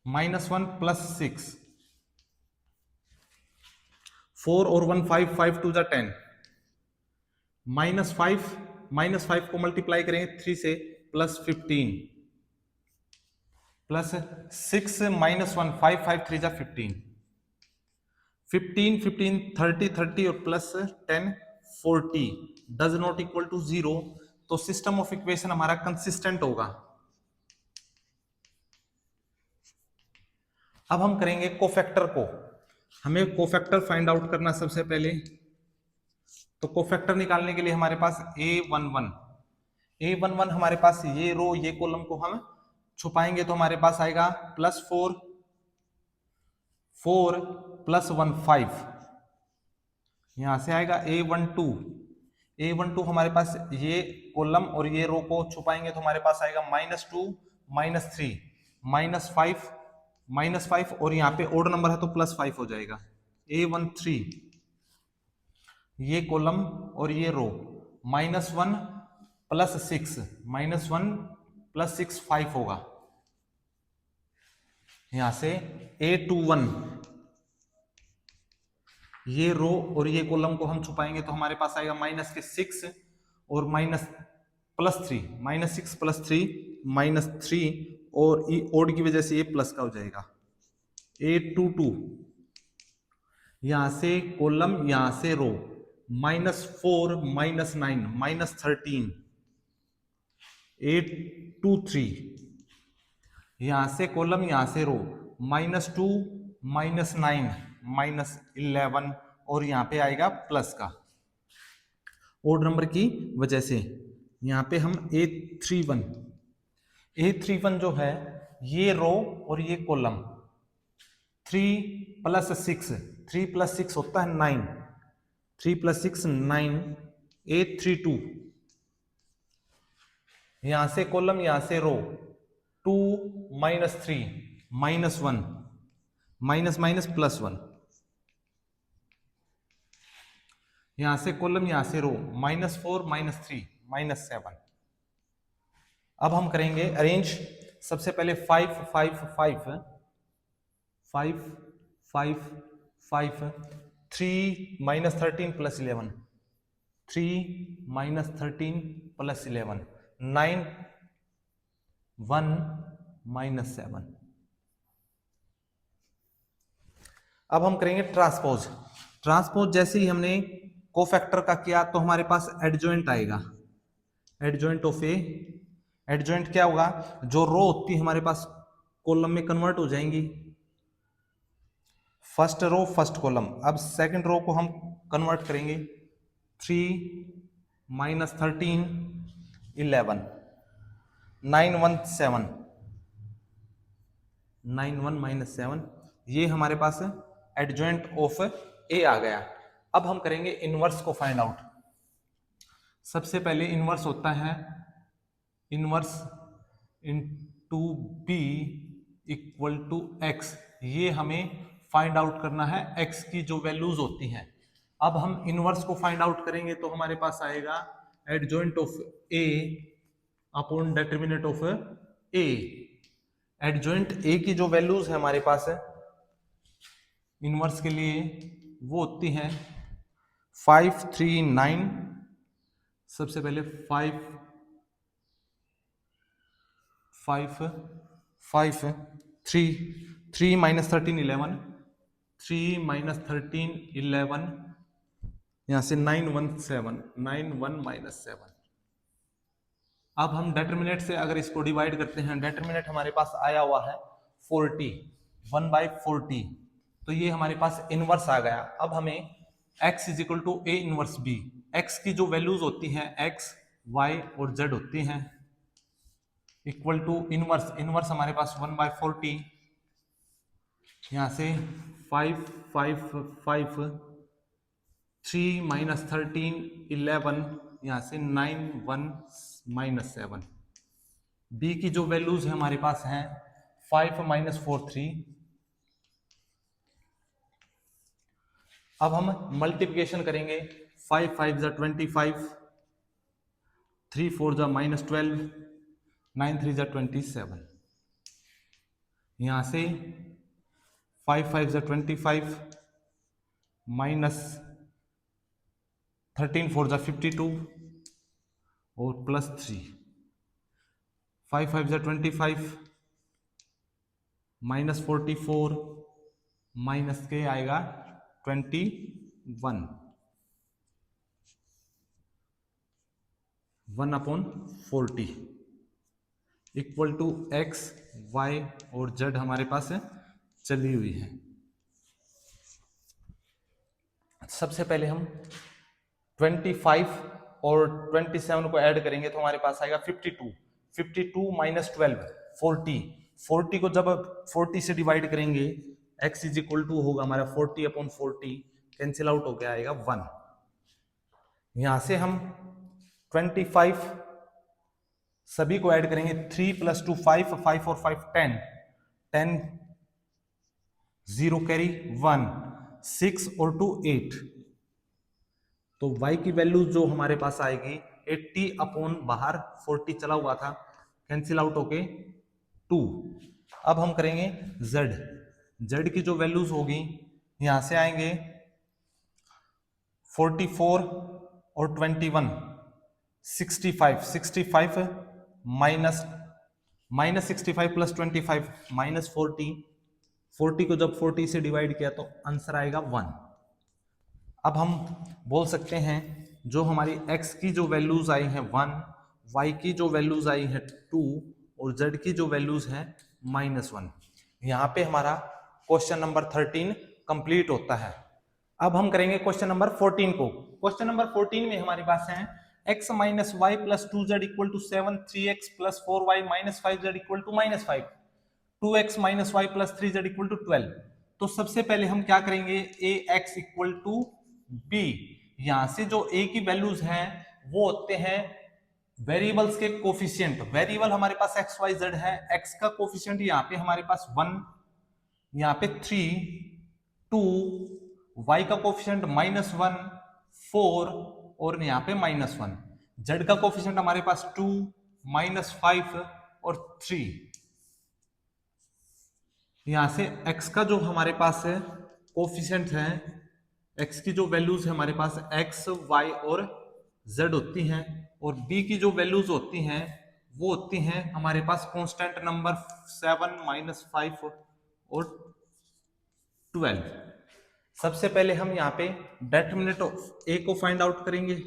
+6, 4 और 1 5 5 2 जा 10, -5 को मल्टीप्लाई करेंगे 3 से +15 +6 -1 5 5 3 जा 15, 15 15 30 30 और +10 40 डज नॉट इक्वल टू 0। तो सिस्टम ऑफ इक्वेशन हमारा कंसिस्टेंट होगा। अब हम करेंगे कोफैक्टर को। हमें कोफैक्टर फाइंड आउट करना सबसे पहले। तो कोफैक्टर निकालने के लिए हमारे पास A11 हमारे पास ये रो ये कॉलम को हम छुपाएंगे तो हमारे पास आएगा +4 4 +1 5, यहां से आएगा A12 हमारे पास ये कॉलम और ये रो को छुपाएंगे तो हमारे पास आएगा -2 -3 -5 और यहाँ पे ओड नंबर है तो +5 हो जाएगा। A13 ये कॉलम और ये रो -1 +6 -1 +6 5 होगा। यहां से A21 ये रो और ये कॉलम को हम छुपाएंगे तो हमारे पास आएगा -6 और +3 -6 +3 -3 और ओड की वजह से ये प्लस का हो जाएगा। A22 यहां से कॉलम यहां से रो -4 -9 -13, A23 यहां से कॉलम यहां से रो -2 -9 -11 और यहां पे आएगा प्लस का ओड नंबर की वजह से। यहां पे हम A31 जो है ये रो और ये कॉलम 3 + 6 होता है 9, 3 + 6 9, A32 यहां से कॉलम यहां से रो 2 -3 -1 +1, यहां से कॉलम यहां से रो -4 -3 -7। अब हम करेंगे अरेंज। सबसे पहले 5 5 5 5 5 5 3 -13 +11 3 -13 +11 9 1 -7। अब हम करेंगे ट्रांसपोज। ट्रांसपोज जैसे ही हमने कोफैक्टर का किया तो हमारे पास एडजॉइंट आएगा, एडजॉइंट ऑफ ए। एडजॉइंट क्या होगा, जो रो होती है हमारे पास कॉलम में कन्वर्ट हो जाएंगी, फर्स्ट रो फर्स्ट कॉलम। अब सेकंड रो को हम कन्वर्ट करेंगे, 3 माइनस 13 11 9 1 7 9 1 माइनस 7, ये हमारे पास एडजॉइंट ऑफ ए आ गया। अब हम करेंगे इनवर्स को फाइंड आउट। सबसे पहले इनवर्स होता है inverse into B equal to x, ये हमें फाइंड आउट करना है एक्स की जो वैल्यूज होती हैं। अब हम इनवर्स को फाइंड आउट करेंगे तो हमारे पास आएगा adjoint of A upon determinant of A. Adjoint A की जो वैल्यूज है हमारे पास है इनवर्स के लिए, वो होती हैं 5 3 9। सबसे पहले 5 3 माइनस 13 11, 3 माइनस 13 11, यहां से 9 1 7 9 1 माइनस 7। अब हम डेटरमिनेट से अगर इसको डिवाइड करते हैं, डेटरमिनेट हमारे पास आया हुआ है 40, 1/40, तो ये हमारे पास इनवर्स आ गया। अब हमें x is equal to A inverse B, x की जो वैल्यूज होती हैं x y और z होती हैं, इक्वल टू इनवर्स, इनवर्स हमारे पास 1/40, यहां से 5 5 5 3 माइनस 13 11, यहां से 9 1 माइनस 7। बी की जो वैल्यूज है हमारे पास हैं 5 माइनस 4 3। अब हम मल्टीप्लिकेशन करेंगे, 5 5 जा 25, 3 4 जा माइनस 12, 9 3 जा 27, यहां से 5 5 जा 25 माइनस 13 4 जा 52 और प्लस 3, 5 5 जा 25 माइनस 44 माइनस के आएगा 21, 1/40 इक्वल टू एक्स वाई और जेड हमारे पास चली हुई है। सबसे पहले हम 25 और 27 को ऐड करेंगे तो हमारे पास आएगा 52, 52 माइनस 12 40, 40 को जब 40 से डिवाइड करेंगे x इज इक्वल टू होगा हमारा 40/40, कैंसिल आउट होकर आएगा 1। यहां से हम 25 सभी को ऐड करेंगे, 3 + 2 5, 5 और 5 10, 10 0 कैरी 1, 6 और 2 8, तो y की वैल्यू जो हमारे पास आएगी 80 अपॉन बाहर 40 चला हुआ था, कैंसिल आउट होके 2। अब हम करेंगे z की जो वैल्यूज होगी यहां से आएंगे 44 और 21 65 माइनस 65 प्लस 25 माइनस 40 को जब 40 से डिवाइड किया तो आंसर आएगा 1। अब हम बोल सकते हैं जो हमारी x की जो वैल्यूज आई हैं 1, y की जो वैल्यूज आई हैं 2 और z की जो वैल्यूज हैं -1। यहाँ पे हमारा क्वेश्चन नंबर 13 कंप्लीट होता है। अब हम करेंगे क्वेश्चन नंबर 14 को। क्वेश्चन नंबर 14 में हमारे पास है x minus y plus 2z equal to 7, 3x plus 4y minus 5z equal to -5, 2x minus y plus 3z equal to 12। तो सबसे पहले हम क्या करेंगे, ax इक्वल टू b, यहां से जो a की वैल्यूज हैं वो होते हैं वेरिएबल्स के कोफिशिएंट। वेरिएबल हमारे पास x y z है, x का कोफिशिएंट यहाँ पे हमारे पास 1, यहाँ पे 3 2, y का कोफिशिएंट -1 4 और यहाँ पे -1, z का कोफिशिएंट हमारे पास 2 -5 और 3। यहां से x का जो हमारे पास है कोफिशिएंट है, x की जो वैल्यूज है हमारे पास x y और z होती हैं, और b की जो वैल्यूज होती हैं वो होती हैं हमारे पास कांस्टेंट नंबर 7 -5 और 12। सबसे पहले हम यहाँ पे डिटरमिनेंट ऑफ ए को फाइंड आउट करेंगे।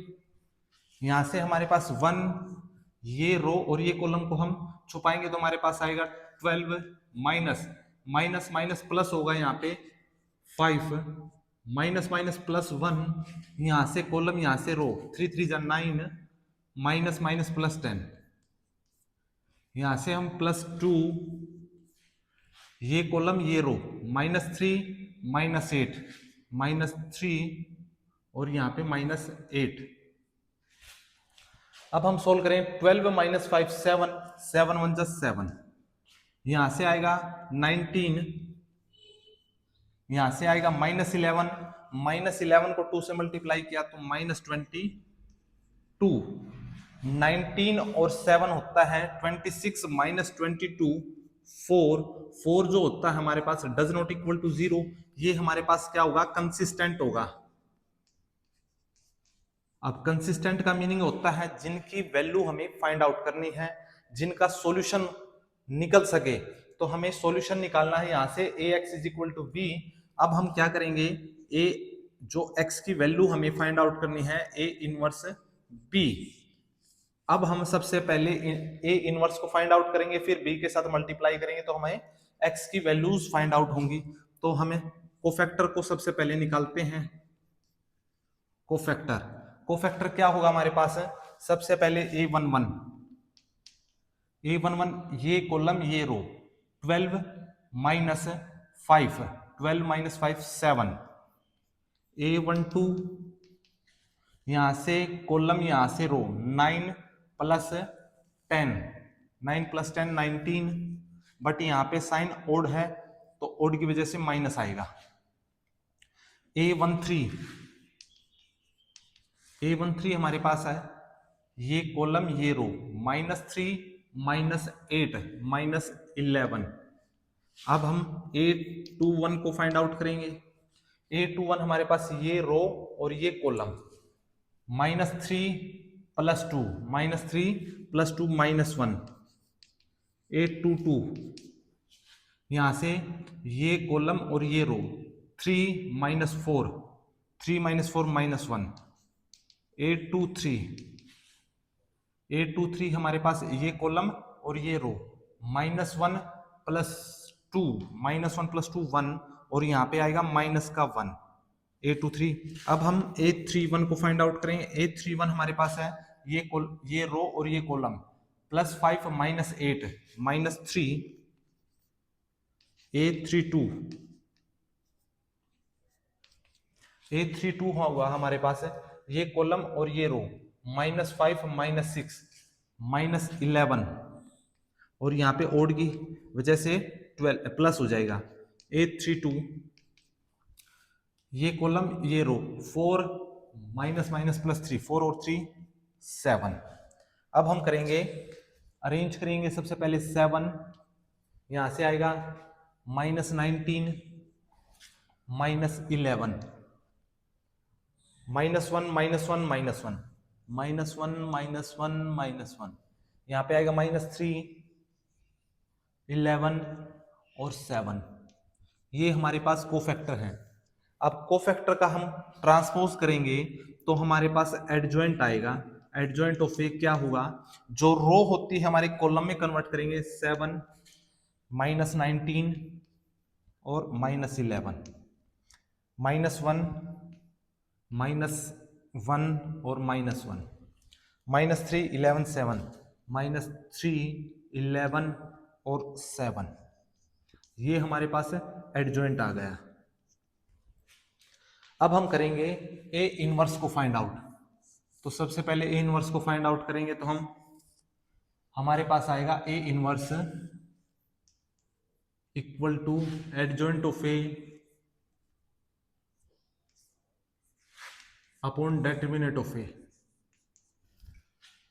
यहां से हमारे पास 1, ये रो और ये कॉलम को हम छुपाएंगे तो हमारे पास आएगा 12 माइनस माइनस माइनस प्लस होगा यहाँ पे 5 माइनस माइनस प्लस 1, यहां से कॉलम यहां से रो 3 3 जा 9 माइनस माइनस प्लस 10, यहां से हम प्लस 2, ये कॉलम ये रो -3 -8 -3 और यहाँ पे -8। अब हम सोल्व करें 12 - 5 7 7 1 7, यहां से आएगा 19, यहां से आएगा -11 -11 को 2 से मल्टीप्लाई किया तो -22, 19 और 7 होता है 26 -22 4 4 जो होता है हमारे पास डज नॉट इक्वल टू 0, ये हमारे पास क्या होगा कंसिस्टेंट होगा। अब कंसिस्टेंट का मीनिंग होता है जिनकी वैल्यू हमें फाइंड आउट करनी है, जिनका सॉल्यूशन निकल सके, तो हमें सॉल्यूशन निकालना है यहां से ax is equal to b। अब हम क्या करेंगे, a जो x की वैल्यू हमें फाइंड आउट करनी है a इनवर्स b। अब हम सबसे पहले a इनवर्स को फाइंड आउट करेंगे, फिर b के साथ मल्टीप्लाई करेंगे तो हमें x की वैल्यूज फाइंड आउट होंगी। तो हमें कोफैक्टर को सबसे पहले निकालते हैं। कोफैक्टर क्या होगा हमारे पास है, सबसे पहले a11 ये कॉलम ये रो 12 माइनस 5 12 माइनस 5 7, a12 यहां से कॉलम यहां से रो 9 प्लस 10 9 प्लस 10 19, बट यहाँ पे साइन ओड है तो ओड की वजह से माइनस आएगा। a13 हमारे पास है ये कॉलम ये रो -3 -8 -11। अब हम a21 को फाइंड आउट करेंगे। a21 हमारे पास ये रो और ये कॉलम -3 + 2 -3 + 2 -1, a22 यहां से ये कॉलम और ये रो 3 - 4 3 - 4 -1, a23 हमारे पास ये कॉलम और ये रो -1 + 2 -1 + 2 1 और यहाँ पे आएगा माइनस का 1 a23। अब हम a31 को फाइंड आउट करेंगे। a31 हमारे पास है ये रो और ये कॉलम +5 -8 -3, a32 होगा हमारे पास है ये कॉलम और ये रो -5 -6 -11 और यहाँ पे ओड की वजह से 12 प्लस हो जाएगा। a32 ये कॉलम ये रो 4 -3 4 और 3 7। अब हम करेंगे अरेंज करेंगे, सबसे पहले 7 यहां से आएगा -19 -11 -1 -1 -1 -1 यहाँ पे आएगा -3 11 और 7। ये हमारे पास कोफैक्टर हैं। अब कोफैक्टर का हम ट्रांसपोज करेंगे तो हमारे पास एडजॉइंट आएगा। एडजॉइंट ऑफ ए क्या होगा, जो रो होती है हमारे कॉलम में कन्वर्ट करेंगे 7 -19 और -11 -1 -1 और -1 -3 11 7 -3 11 और 7, ये हमारे पास एडजॉइंट आ गया। अब हम करेंगे ए इनवर्स को फाइंड आउट। तो सबसे पहले ए इनवर्स को फाइंड आउट करेंगे तो हमारे पास आएगा A inverse equal to adjoint of A upon determinant of A.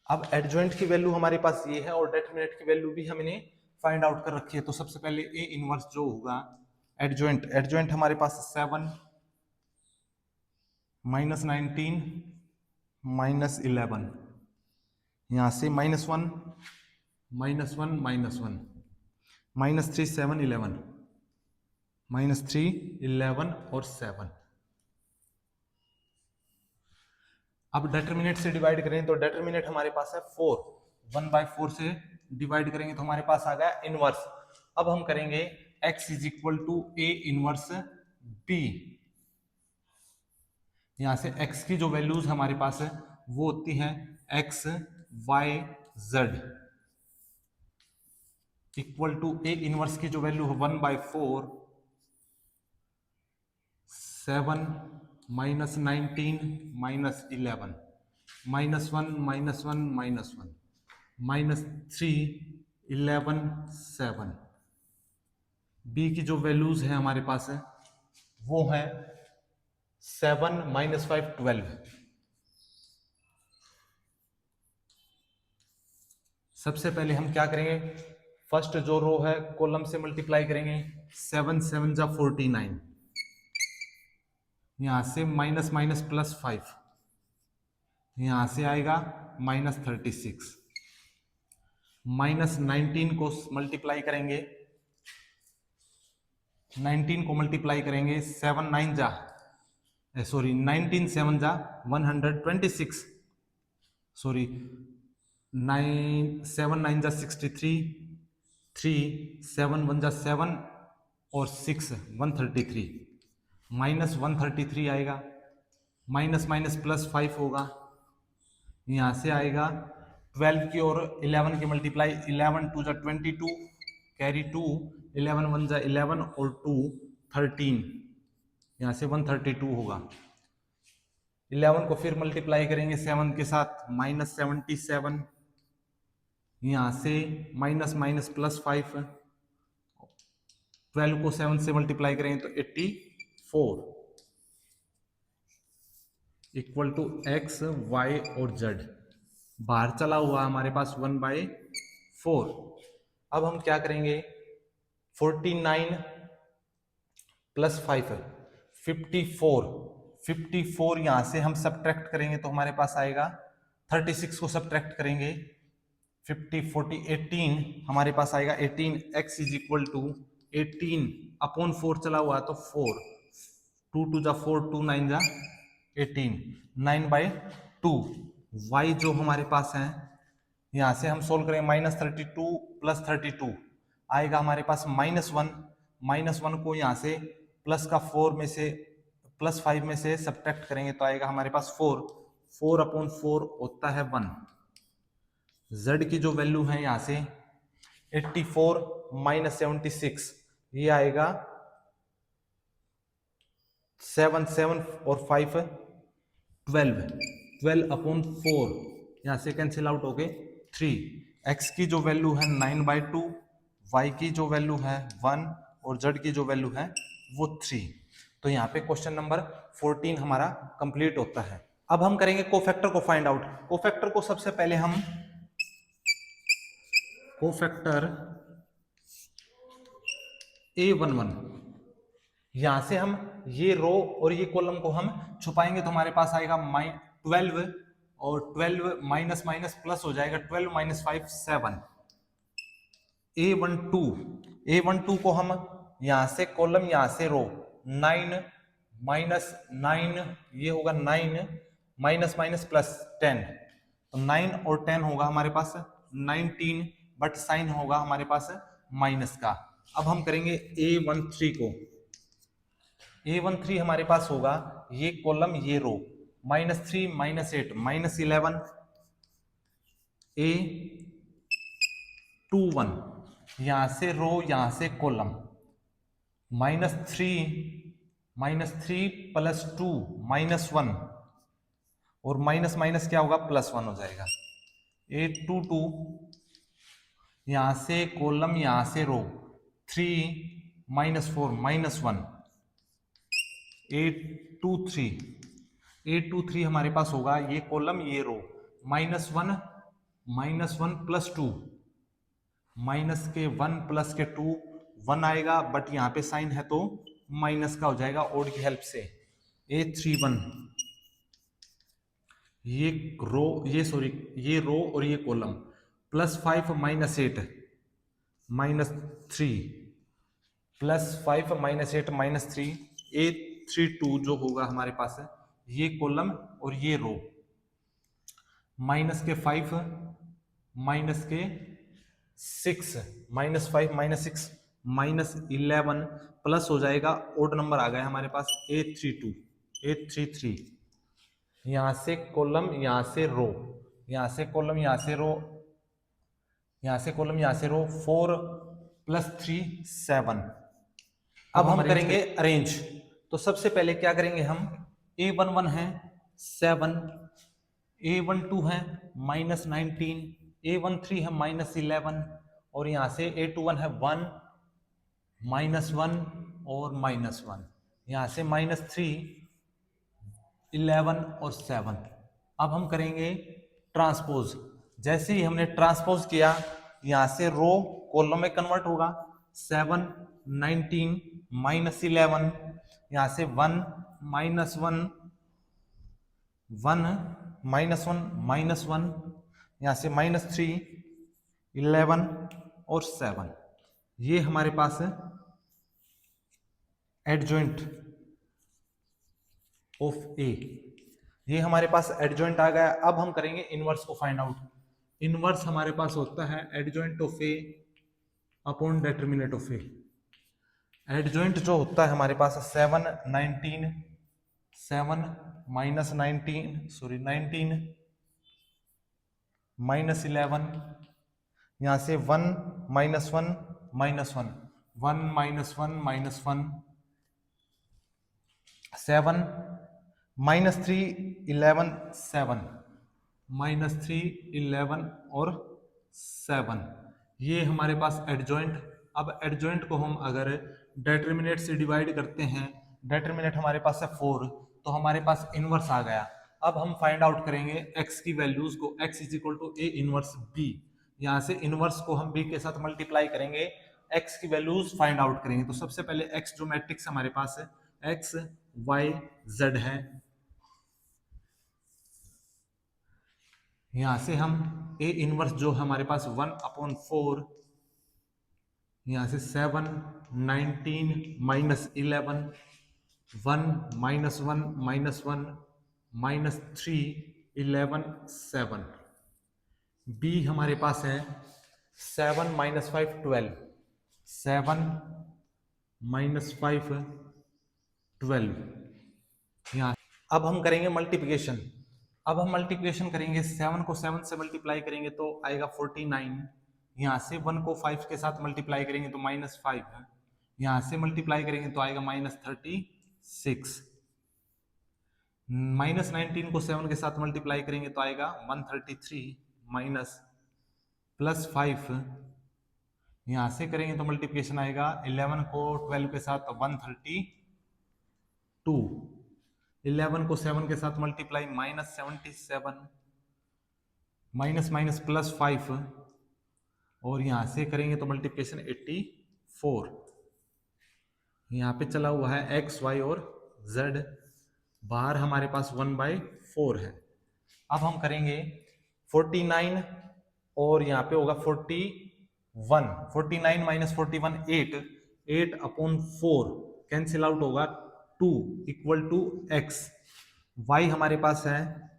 अब एडजॉइंट की वैल्यू हमारे पास ये है और डिटरमिनेंट की वैल्यू भी हमने फाइंड आउट कर रखी है। तो सबसे पहले ए इनवर्स जो होगा एडजॉइंट हमारे पास 7 -19 -11, यहां से -1 -1 -1 -3 7 11 -3 11 और 7, अब डिटरमिनेंट से डिवाइड करें तो डिटरमिनेंट हमारे पास है 4, 1/4 से डिवाइड करेंगे तो हमारे पास आ गया इनवर्स। अब हम करेंगे x is equal to A inverse b। यहां से x की जो वैल्यूज हमारे पास है वो होती है x y z equal to A inverse की जो वैल्यू है 1/4, 7 माइनस 19 माइनस 11 -1 -1 -1 -3 11 7। b की जो वैल्यूज है हमारे पास है वो है 7 - 5 12। सबसे पहले हम क्या करेंगे, फर्स्ट जो रो है कॉलम से मल्टीप्लाई करेंगे, 7 7 जा 49, यहां से माइनस माइनस प्लस 5, यहां से आएगा -36, -19 को मल्टीप्लाई करेंगे, 19 को मल्टीप्लाई करेंगे 7 9 जा सॉरी 19 7 जा 126, सॉरी 9 7 9 जा 63, 3 7 1 जा 7 और 6 133, -133 आएगा, माइनस माइनस प्लस 5 होगा, यहां से आएगा 12 की और 11 की मल्टीप्लाई, 11 2 जा 22 कैरी 2, 11 1 जा 11 और 2 13, यहां से 132 होगा। 11 को फिर मल्टीप्लाई करेंगे 7 के साथ, -77, यहां से माइनस माइनस प्लस 5, 12 को 7 से मल्टीप्लाई करेंगे तो 84 इक्वल टू x y और z। बाहर चला हुआ हमारे पास 1/4। अब हम क्या करेंगे, 49 प्लस 5 54, 54 यहां से हम सब्ट्रैक्ट करेंगे तो हमारे पास आएगा 36 को सब्ट्रैक्ट करेंगे 50 40 18, हमारे पास आएगा 18, x is equal to 18 upon 4 चला हुआ तो 4, 2 2 जा 4, 2 9 जा 18, 9/2। y जो हमारे पास है यहां से हम सोल्व करेंगे, -32 प्लस 32 आएगा हमारे पास -1, -1 को यहां से प्लस का 4 में से प्लस 5 में से सब्ट्रैक्ट करेंगे तो आएगा हमारे पास 4, 4/4 होता है 1। z की जो वैल्यू है यहां से 84 -76, ये आएगा 7 7 और 5 12, 12/4 यहां से कैंसिल आउट हो गए 3। x की जो वैल्यू है 9/2, y की जो वैल्यू है 1 और z की जो वैल्यू है वो 3। तो यहाँ पे क्वेश्चन नंबर 14 हमारा कंप्लीट होता है। अब हम करेंगे कोफैक्टर को फाइंड आउट। कोफैक्टर को सबसे पहले हम कोफैक्टर A11, यहां से हम ये रो और ये कॉलम को हम छुपाएंगे तो हमारे पास आएगा 12 और 12 माइनस माइनस प्लस हो जाएगा 12 - 5 7। A12 को हम यहां से कॉलम यहां से रो 9 -9 ये होगा 9 माइनस माइनस प्लस 10, तो 9 और 10 होगा हमारे पास 19, बट साइन होगा हमारे पास माइनस का। अब हम करेंगे A13 को, A13 हमारे पास होगा ये कॉलम ये रो -3 -8 -11, A21 यहां से रो यहां से कॉलम -3 प्लस 2 -1 और माइनस माइनस क्या होगा +1 हो जाएगा। A22 यहां से कॉलम यहां से रो 3 -4 -1, A23 हमारे पास होगा ये कॉलम ये रो -1 प्लस 2, माइनस के 1 प्लस के 2 1 आएगा, बट यहाँ पे साइन है तो माइनस का हो जाएगा ओड की हेल्प से। A31 ये रो ये रो और ये कॉलम +5 -8 -3 +5 -8 -3, A32 जो होगा हमारे पास है ये कॉलम और ये रो माइनस के 5, माइनस के 6, -5 -6 -11 प्लस हो जाएगा, ओड नंबर आ गया हमारे पास 832 833। यहां से कॉलम, यहां से रो, यहां से कॉलम, यहां से रो, यहां से कॉलम, यहां से रो, 4 + 3 7। अब हम करेंगे अरेंज। तो सबसे पहले क्या करेंगे हम, A11 है 7, A12 है -19, A13 है -11, और यहां से A21 है 1 -1 और -1, यहां से -3 11 और 7। अब हम करेंगे ट्रांसपोज। जैसे ही हमने ट्रांसपोज किया, यहां से रो कॉलम में कन्वर्ट होगा, 7 19 -11, यहां से 1 -1 1 -1 -1, यहां से -3 11 और 7। ये हमारे पास है एडजॉइंट ऑफ ए, ये हमारे पास एडजॉइंट आ गया। अब हम करेंगे इनवर्स को फाइंड आउट। इनवर्स हमारे पास होता है adjoint of A upon determinant of A. Adjoint जो होता है हमारे पास 7 19 7 -19 सॉरी 19 -11, यहां से 1 -1 -1 1 -1 -1 7 -3 11 7 -3 11 और 7। ये हमारे पास एडजॉइंट। अब एडजॉइंट को हम अगर डिटरमिनेंट से डिवाइड करते हैं, डिटरमिनेंट हमारे पास है 4, तो हमारे पास इनवर्स आ गया। अब हम फाइंड आउट करेंगे x की वैल्यूज को, x = a इनवर्स b। यहाँ से इनवर्स को हम b के साथ मल्टीप्लाई करेंगे, x की वैल्यूज फाइंड आउट करेंगे। तो सबसे पहले x जो मैट्रिक्स हमारे पास है x y z है, यहां से हम a इनवर्स जो हमारे पास 1/4, यहां से 7 19 -11 1 -1 -1 -3 11 7। b हमारे पास है 7 - 5 12, 7 - 5 12। यहाँ अब हम करेंगे मल्टीप्लिकेशन। अब हम मल्टीप्लिकेशन करेंगे, 7 को 7 से मल्टीप्लाई करेंगे तो आएगा 49, यहाँ से 1 को 5 के साथ मल्टीप्लाई करेंगे तो -5 है, यहाँ से मल्टीप्लाई करेंगे तो आएगा -36, -19 को 7 के साथ मल्टीप्लाई करेंगे तो आएगा 133 माइनस +5, यहाँ से करेंगे तो मल्टीप्लिकेशन आएगा 11 को 12 के साथ 132, 11 को 7 के साथ मल्टीप्लाई -77 माइनस माइनस +5, और यहां से करेंगे तो मल्टीप्लिकेशन 84। यहाँ पे चला हुआ है x y और z, बाहर हमारे पास 1/4 है। अब हम करेंगे 49 और यहाँ पे होगा 41, 49 - 41 8, 8/4 कैंसिल आउट होगा, 2 = x। y हमारे पास है,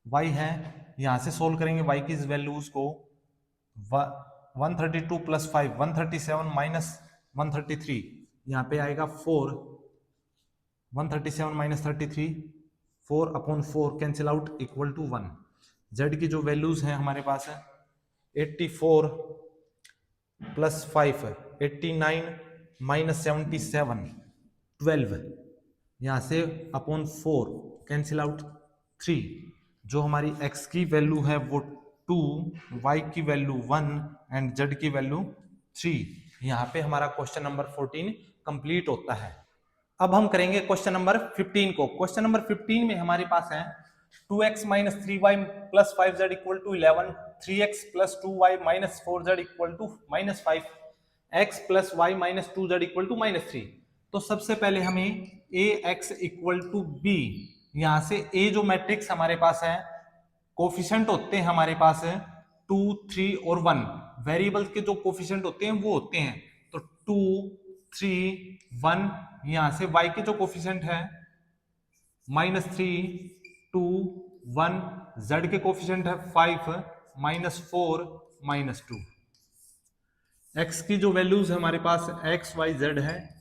y है, यहां से सोल्व करेंगे y की वैल्यूज को, 132 + 5 137 - 133, यहाँ पे आएगा 4, 137 - 33 4/4 कैंसिल आउट = 1। z की जो वैल्यूज हैं हमारे पास है 84 + 5 89 - 77 12, यहाँ से /4 कैंसिल आउट 3। जो हमारी x की वैल्यू है वो 2, y की वैल्यू 1 एंड z की वैल्यू 3। यहाँ पे हमारा क्वेश्चन नंबर 14 कंप्लीट होता है। अब हम करेंगे क्वेश्चन नंबर 15 को। क्वेश्चन नंबर 15 में हमारे पास है 2x - 3y + 5z = 11, 3x + 2y - 4z = -5, x + y - 2z = -3। तो सबसे पहले हमें ax = b, यहां से a जो मैट्रिक्स हमारे पास है, कोफिशिएंट होते हैं हमारे पास 2 3 और 1, वेरिएबल्स के जो कोफिशिएंट होते हैं वो होते हैं, तो 2 3 1, यहां से y के जो कोफिशिएंट है -3 2 1 z के कोफिशिएंट है 5 -4 -2। x की जो वैल्यूज है हमारे पास x y z है,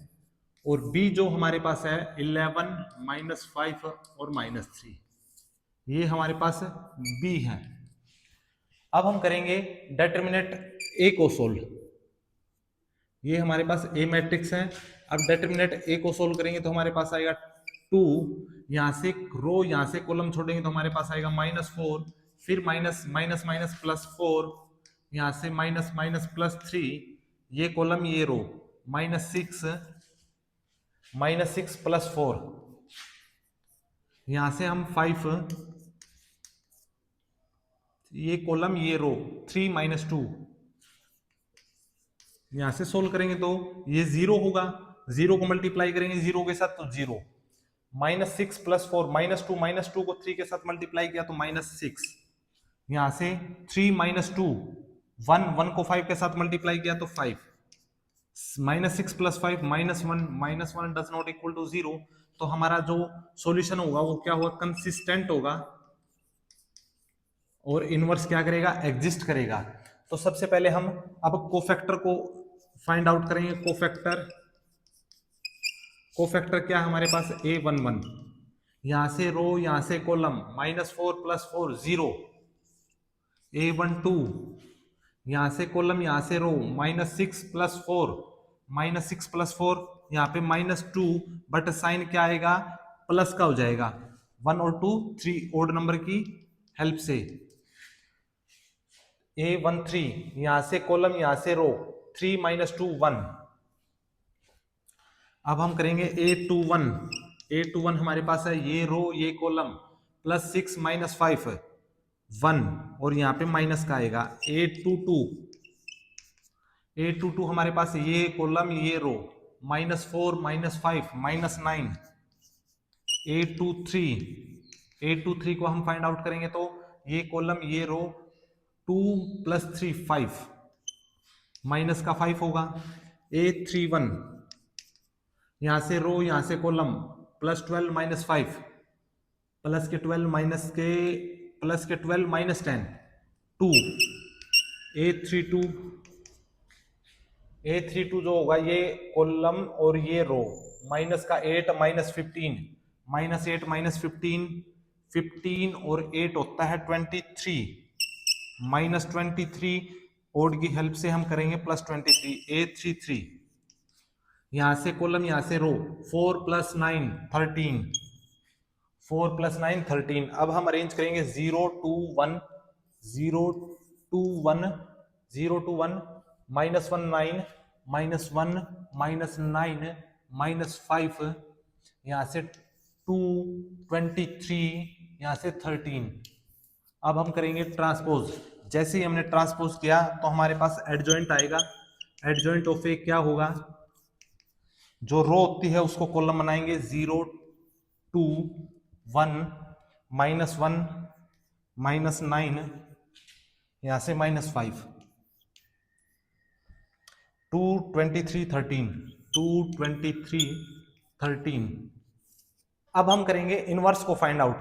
और b जो हमारे पास है 11 -5 और -3, ये हमारे पास b है। अब हम करेंगे डेटर्मिनेंट a को सोल्व। ये हमारे पास ए मैट्रिक्स है। अब डेटर्मिनेंट ए को सोल्व करेंगे तो हमारे पास आएगा 2, यहाँ से रो यहाँ से कॉलम छोड़ेंगे तो हमारे पास आएगा -4, फिर माइनस माइनस माइनस +4, यहाँ से माइनस माइनस +3, ये कॉलम ये रो -6 +4, यहाँ से हम 5, ये कॉलम ये रो 3 -2, यहां से सोल्व करेंगे तो ये 0 होगा, 0 को मल्टीप्लाई करेंगे 0 के साथ तो 0, -6 +4 -2 को 3 के साथ मल्टीप्लाई किया तो -6, यहां से 3 -2 1 को 5 के साथ मल्टीप्लाई किया तो 5, -6 + 5 -1 डज नॉट इक्वल टू 0। तो हमारा जो सॉल्यूशन होगा वो क्या होगा, कंसिस्टेंट होगा और इनवर्स क्या करेगा, एग्जिस्ट करेगा। तो सबसे पहले हम अब कोफैक्टर को फाइंड आउट करेंगे। कोफैक्टर क्या है हमारे पास, A11, यहां से रो यहां से कॉलम -4 +4 0, A12, यहां से कॉलम यहां से रो -6 +4 -6 +4, यहाँ पे -2, बट साइन क्या आएगा, प्लस का हो जाएगा, 1 और 2 3 ओड नंबर की हेल्प से। A13, यहां से कॉलम यहां से रो 3 -2 1। अब हम करेंगे A21 हमारे पास है ये रो ये कॉलम +6 -5 1, और यहाँ पे माइनस का आएगा। A22 हमारे पास ये कॉलम ये रो -4 -5 -9। A23 को हम फाइंड आउट करेंगे तो ये कॉलम ये रो 2 + 3 5, माइनस का 5 होगा। A31, यहां से रो यहां से कॉलम +12 -5, प्लस के 12 माइनस के -10 2। A32 जो होगा ये कॉलम और ये रो माइनस का 8 -15, -8 -15 15 और 8 होता है 23, -23 ओड की हेल्प से हम करेंगे +23। A33, यहां से कॉलम यहां से रो 4 + 9 13, 4 + 9 13। अब हम अरेंज करेंगे 0 2 1 0 2 1 0 2 1 -1 9 -1 -9 -5, यहां से 2 23, यहां से 13। अब हम करेंगे ट्रांसपोज। जैसे ही हमने ट्रांसपोज किया तो हमारे पास एडजॉइंट आएगा। एडजॉइंट ऑफ ए क्या होगा, जो रो होती है उसको कॉलम बनाएंगे 0 2 1 -1 -9, यहां से -5 2 23 13 2 23 13। अब हम करेंगे इनवर्स को फाइंड आउट।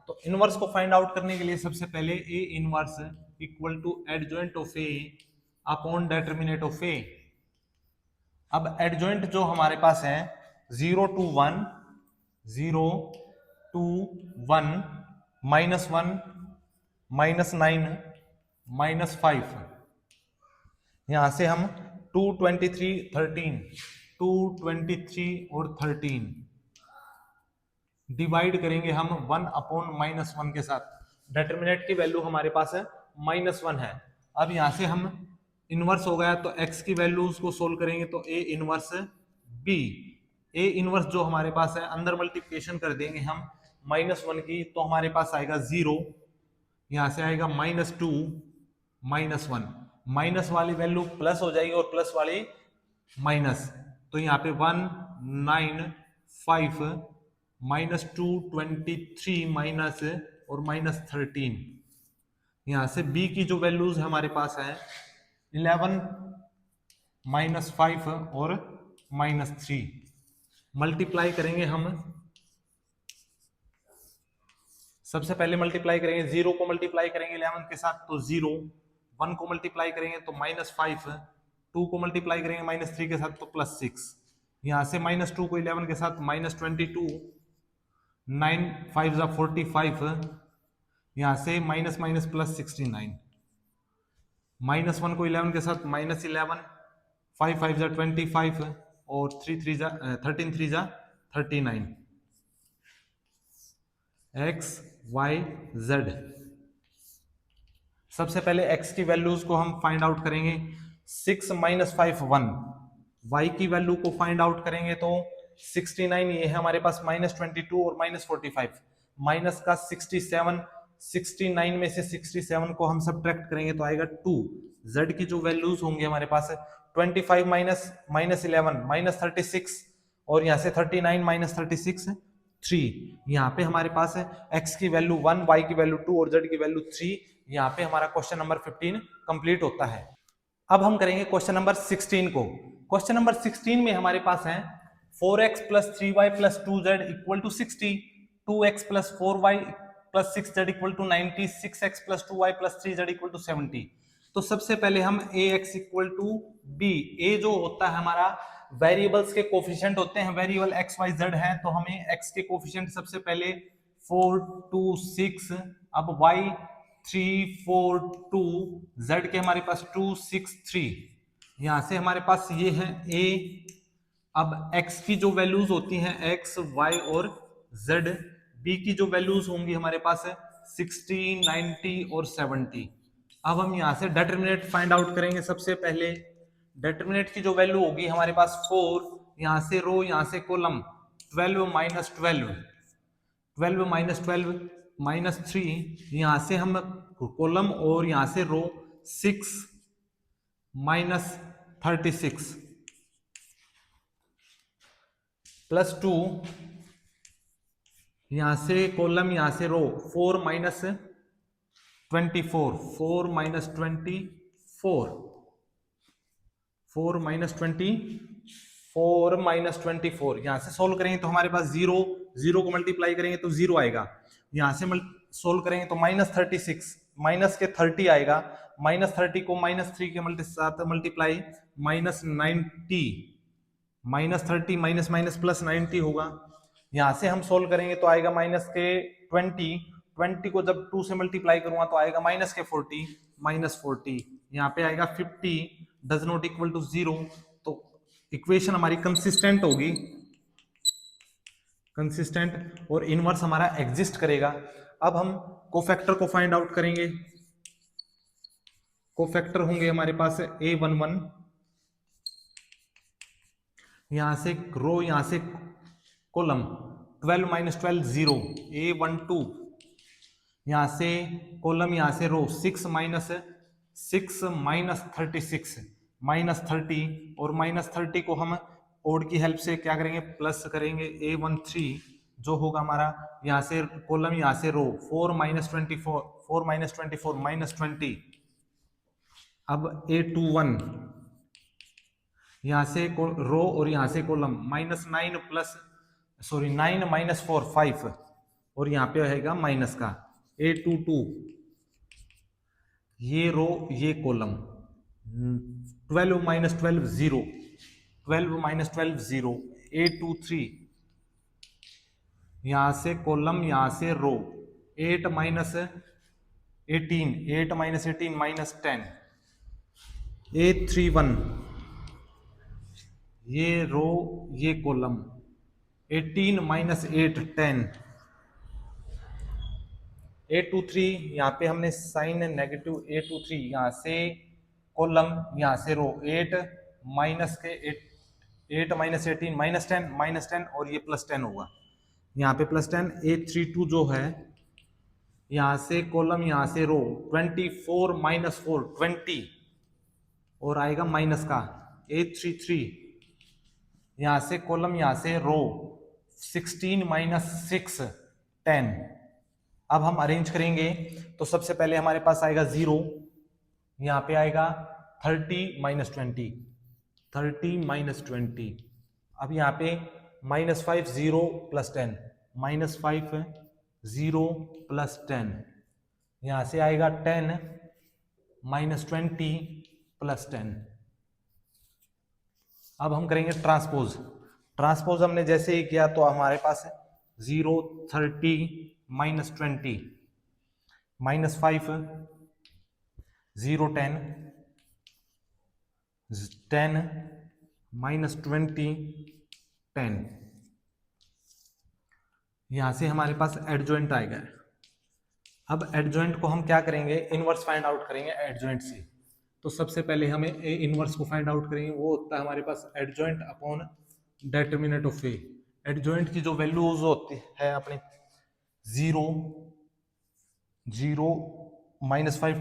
तो इनवर्स को फाइंड आउट करने के लिए सबसे पहले A inverse equal to adjoint of A upon determinant of A. अब एडजॉइंट जो हमारे पास है 0 2 1 0 2 1 -1 -9 -5, यहां से हम 2 23 13 2 23 और 13 डिवाइड करेंगे हम 1/-1 के साथ। डेटर्मिनेंट की वैल्यू हमारे पास है -1 है। अब यहां से हम इनवर्स हो गया तो x की वैल्यू उसको सोल्व करेंगे तो a inverse b। a inverse जो हमारे पास है अंदर मल्टीप्लिकेशन कर देंगे हम -1 की तो हमारे पास आएगा 0, यहां से आएगा -2 -1, माइनस वाली वैल्यू प्लस हो जाएगी और प्लस वाली माइनस, तो यहाँ पे 1 9 5 -2 23 माइनस और -13। यहां से b की जो वैल्यूज हमारे पास है 11 -5 और -3 मल्टीप्लाई करेंगे हम सबसे पहले मल्टीप्लाई करेंगे, 0 को मल्टीप्लाई करेंगे 11 के साथ तो 0, 1 को मल्टीप्लाई करेंगे तो -5, 2 को मल्टीप्लाई करेंगे -3 के साथ तो +6, यहाँ से -2 को 11 के साथ -22, 9 5 45, यहाँ से माइनस माइनस +69, -1 को 11 के साथ -11, 5 5 25 और 13 3 39, x y z। सबसे पहले x की वैल्यूज को हम फाइंड आउट करेंगे, 6 - 5 1, y की वैल्यू को फाइंड आउट करेंगे तो 69, ये है हमारे पास -22 और -45, माइनस का 67, 69 में से 67 को हम सब्ट्रैक्ट करेंगे तो आएगा 2। z की जो वैल्यूज होंगे हमारे पास 25 -11 -36 और यहाँ से 39 -36 3। यहाँ पे हमारे पास है x की वैल्यू 1, y की वैल्यू 2 और z की वैल्यू 3। यहाँ पे हमारा क्वेश्चन नंबर 15 कंप्लीट होता है। अब हम करेंगे क्वेश्चन नंबर 16 को। क्वेश्चन नंबर 16 में हमारे पास है 4x + 3y + 2z = 60, 2x + 4y + 6z = 90, 6x + 2y + 3z = 70। तो सबसे पहले हम ax = b, a जो होता है हमारा वेरिएबल्स के कोफिशिएंट होते हैं, वेरिएबल x y z है तो हमें x के कोफिशिएंट सबसे पहले 4 2 6, अब y 3 4 2, z के हमारे पास 2 6 3, यहां से हमारे पास ये है a। अब x की जो वैल्यूज होती हैं x y और z, b की जो वैल्यूज होंगी हमारे पास है 60 90 और 70। अब हम यहां से डिटरमिनेंट फाइंड आउट करेंगे। सबसे पहले डिटरमिनेंट की जो वैल्यू होगी हमारे पास 4, यहां से रो यहां से कॉलम, 12 - 12, 12 - 12 -3, यहां से हम कॉलम और यहां से रो 6 - 36 +2, यहां से कॉलम यहां से रो 4 - 24, 4 - 24, 4 - 24, यहां से सोल्व करेंगे तो हमारे पास 0, 0 को मल्टीप्लाई करेंगे तो 0 आएगा, यहां से सोल्व करेंगे तो -36, माइनस के 30 आएगा, -30 को -3 के साथ मल्टीप्लाई -90, -30 माइनस माइनस +90 होगा। यहां से हम सोल्व करेंगे तो आएगा माइनस के 20, 20 को जब 2 से मल्टीप्लाई करूंगा तो आएगा -40, -40, यहाँ पे आएगा 50 डज नॉट इक्वल टू 0। तो इक्वेशन हमारी कंसिस्टेंट होगी, कंसिस्टेंट और इनवर्स हमारा एग्जिस्ट करेगा। अब हम कोफैक्टर को फाइंड आउट करेंगे। कोफैक्टर होंगे हमारे पास a11, यहां से रो यहां से कॉलम 12 - 12 0, a12, यहां से कॉलम यहां से रो 6 - 36 -30 और -30 को हम ओड की हेल्प से क्या करेंगे प्लस करेंगे, a13 जो होगा हमारा यहां से कॉलम यहां से रो 4 - 24, 4 - 24 -20। अब a21, यहां से रो और यहां से कॉलम -9 -4 5 और यहां पे रहेगा माइनस का a22, ये रो ये कॉलम 12 - 12 0, 12 - 12 0, a23, यहां से कॉलम यहां से रो 8 - 18, 8 - 18 -10, a31, ये रो ये कॉलम 18 - 8 10, a23, यहाँ पे हमने साइन नेगेटिव a23, यहाँ से कॉलम यहाँ से रो 8 माइनस के 8 - 18 -10 और ये +10 होगा, यहाँ पे +10। a32 जो है यहाँ से कॉलम यहाँ से रो 24 - 4 20 और आएगा माइनस का a33, यहाँ से कॉलम यहाँ से रो 16 - 6 10। अब हम अरेंज करेंगे तो सबसे पहले हमारे पास आएगा 0, यहाँ पे आएगा 30 - 20, 30 - 20। अब यहाँ पे -5 0 + 10, -5 0 प्लस 10, यहां से आएगा 10 माइनस 20 प्लस 10। अब हम करेंगे ट्रांसपोज। ट्रांसपोज हमने जैसे ही किया तो हमारे पास है 0 30 माइनस 20 माइनस 5 0 10 10 माइनस 20 10। यहां से हमारे पास एडजॉइंट आएगा। अब एडजॉइंट को हम क्या करेंगे, इनवर्स फाइंड आउट करेंगे एडजॉइंट से। तो सबसे पहले हमें ए इनवर्स को फाइंड आउट करेंगे, वो होता है हमारे पास adjoint upon determinant of A. Adjoint की जो वैल्यूज होती है अपने 0 0 माइनस 5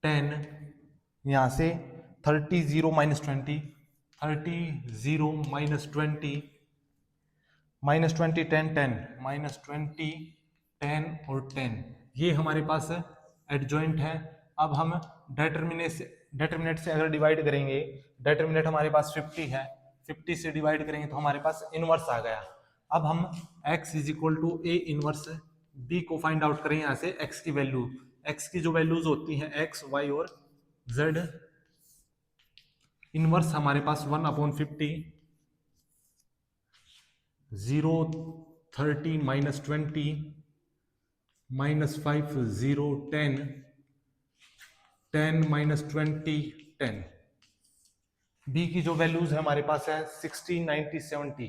10, यहां से 30 0 माइनस 20 30 0 माइनस 20 माइनस 20 10 10 माइनस 20 10 और 10, ये हमारे पास एडजॉइंट है। अब हम डिटरमिनेंट से अगर डिवाइड करेंगे, डिटरमिनेंट हमारे पास 50 है, 50 से डिवाइड करेंगे तो हमारे पास इनवर्स आ गया। अब हम x is equal to A inverse b को फाइंड आउट करें। यहां से x की वैल्यू, x की जो वैल्यूज होती हैं x y और z, इनवर्स हमारे पास 1/50 0 30 माइनस 20 माइनस 5 0 10 10 माइनस 20 10। बी की जो वैल्यूज है हमारे पास है 60 90 70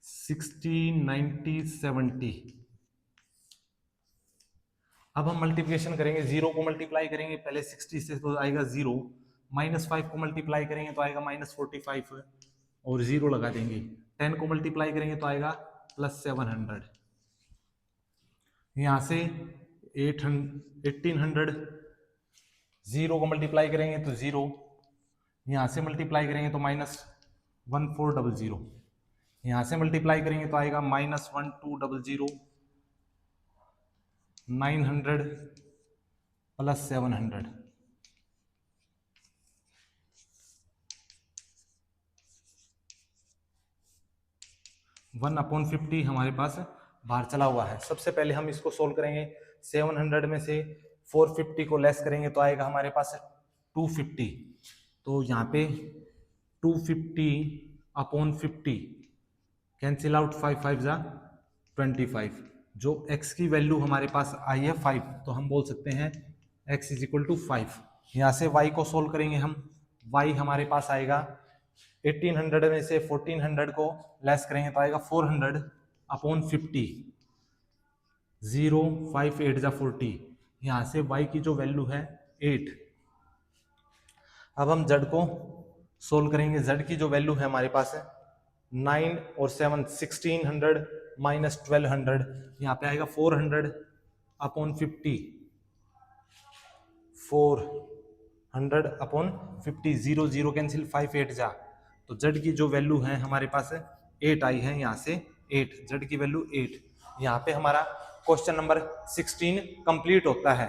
60 90 70। अब हम मल्टीप्लिकेशन करेंगे, 0 को मल्टीप्लाई करेंगे पहले 60 से तो आएगा 0, माइनस 5 को मल्टीप्लाई करेंगे तो आएगा माइनस 45 और 0 लगा देंगे, 10 को मल्टीप्लाई करेंगे तो आएगा प्लस 700। यहां से 1800, 0 को मल्टीप्लाई करेंगे तो 0, यहां से मल्टीप्लाई करेंगे तो माइनस 1400, यहां से मल्टीप्लाई करेंगे तो आएगा माइनस 1200, 900 प्लस 700। वन अपॉन 50 हमारे पास बाहर चला हुआ है। सबसे पहले हम इसको सोल्व करेंगे, 700 में से 450 को लेस करेंगे तो आएगा हमारे पास 250। तो यहाँ पे 250 अपॉन 50 कैंसिल आउट, 5 5 जा 25। जो x की वैल्यू हमारे पास आई है 5, तो हम बोल सकते हैं x इज इक्वल टू 5। यहाँ से y को सोल्व करेंगे हम, y हमारे पास आएगा 1800 में से 1400 को लेस करेंगे तो आएगा 400 अपॉन 50 0 5 8 जा 40। यहाँ से y की जो वैल्यू है 8। अब हम z को सोल्व करेंगे, z की जो वैल्यू है हमारे पास है 9 और 7 1600 माइनस 1200, यहाँ पे आएगा 400 अपॉन 50 400 अपॉन 50 0 0 कैंसिल 5 8 जा, तो z की जो वैल्यू है हमारे पास 8 आई है। यहाँ से 8, z की वैल्यू 8। यहाँ पे हमारा क्वेश्चन नंबर 16 कंप्लीट होता है।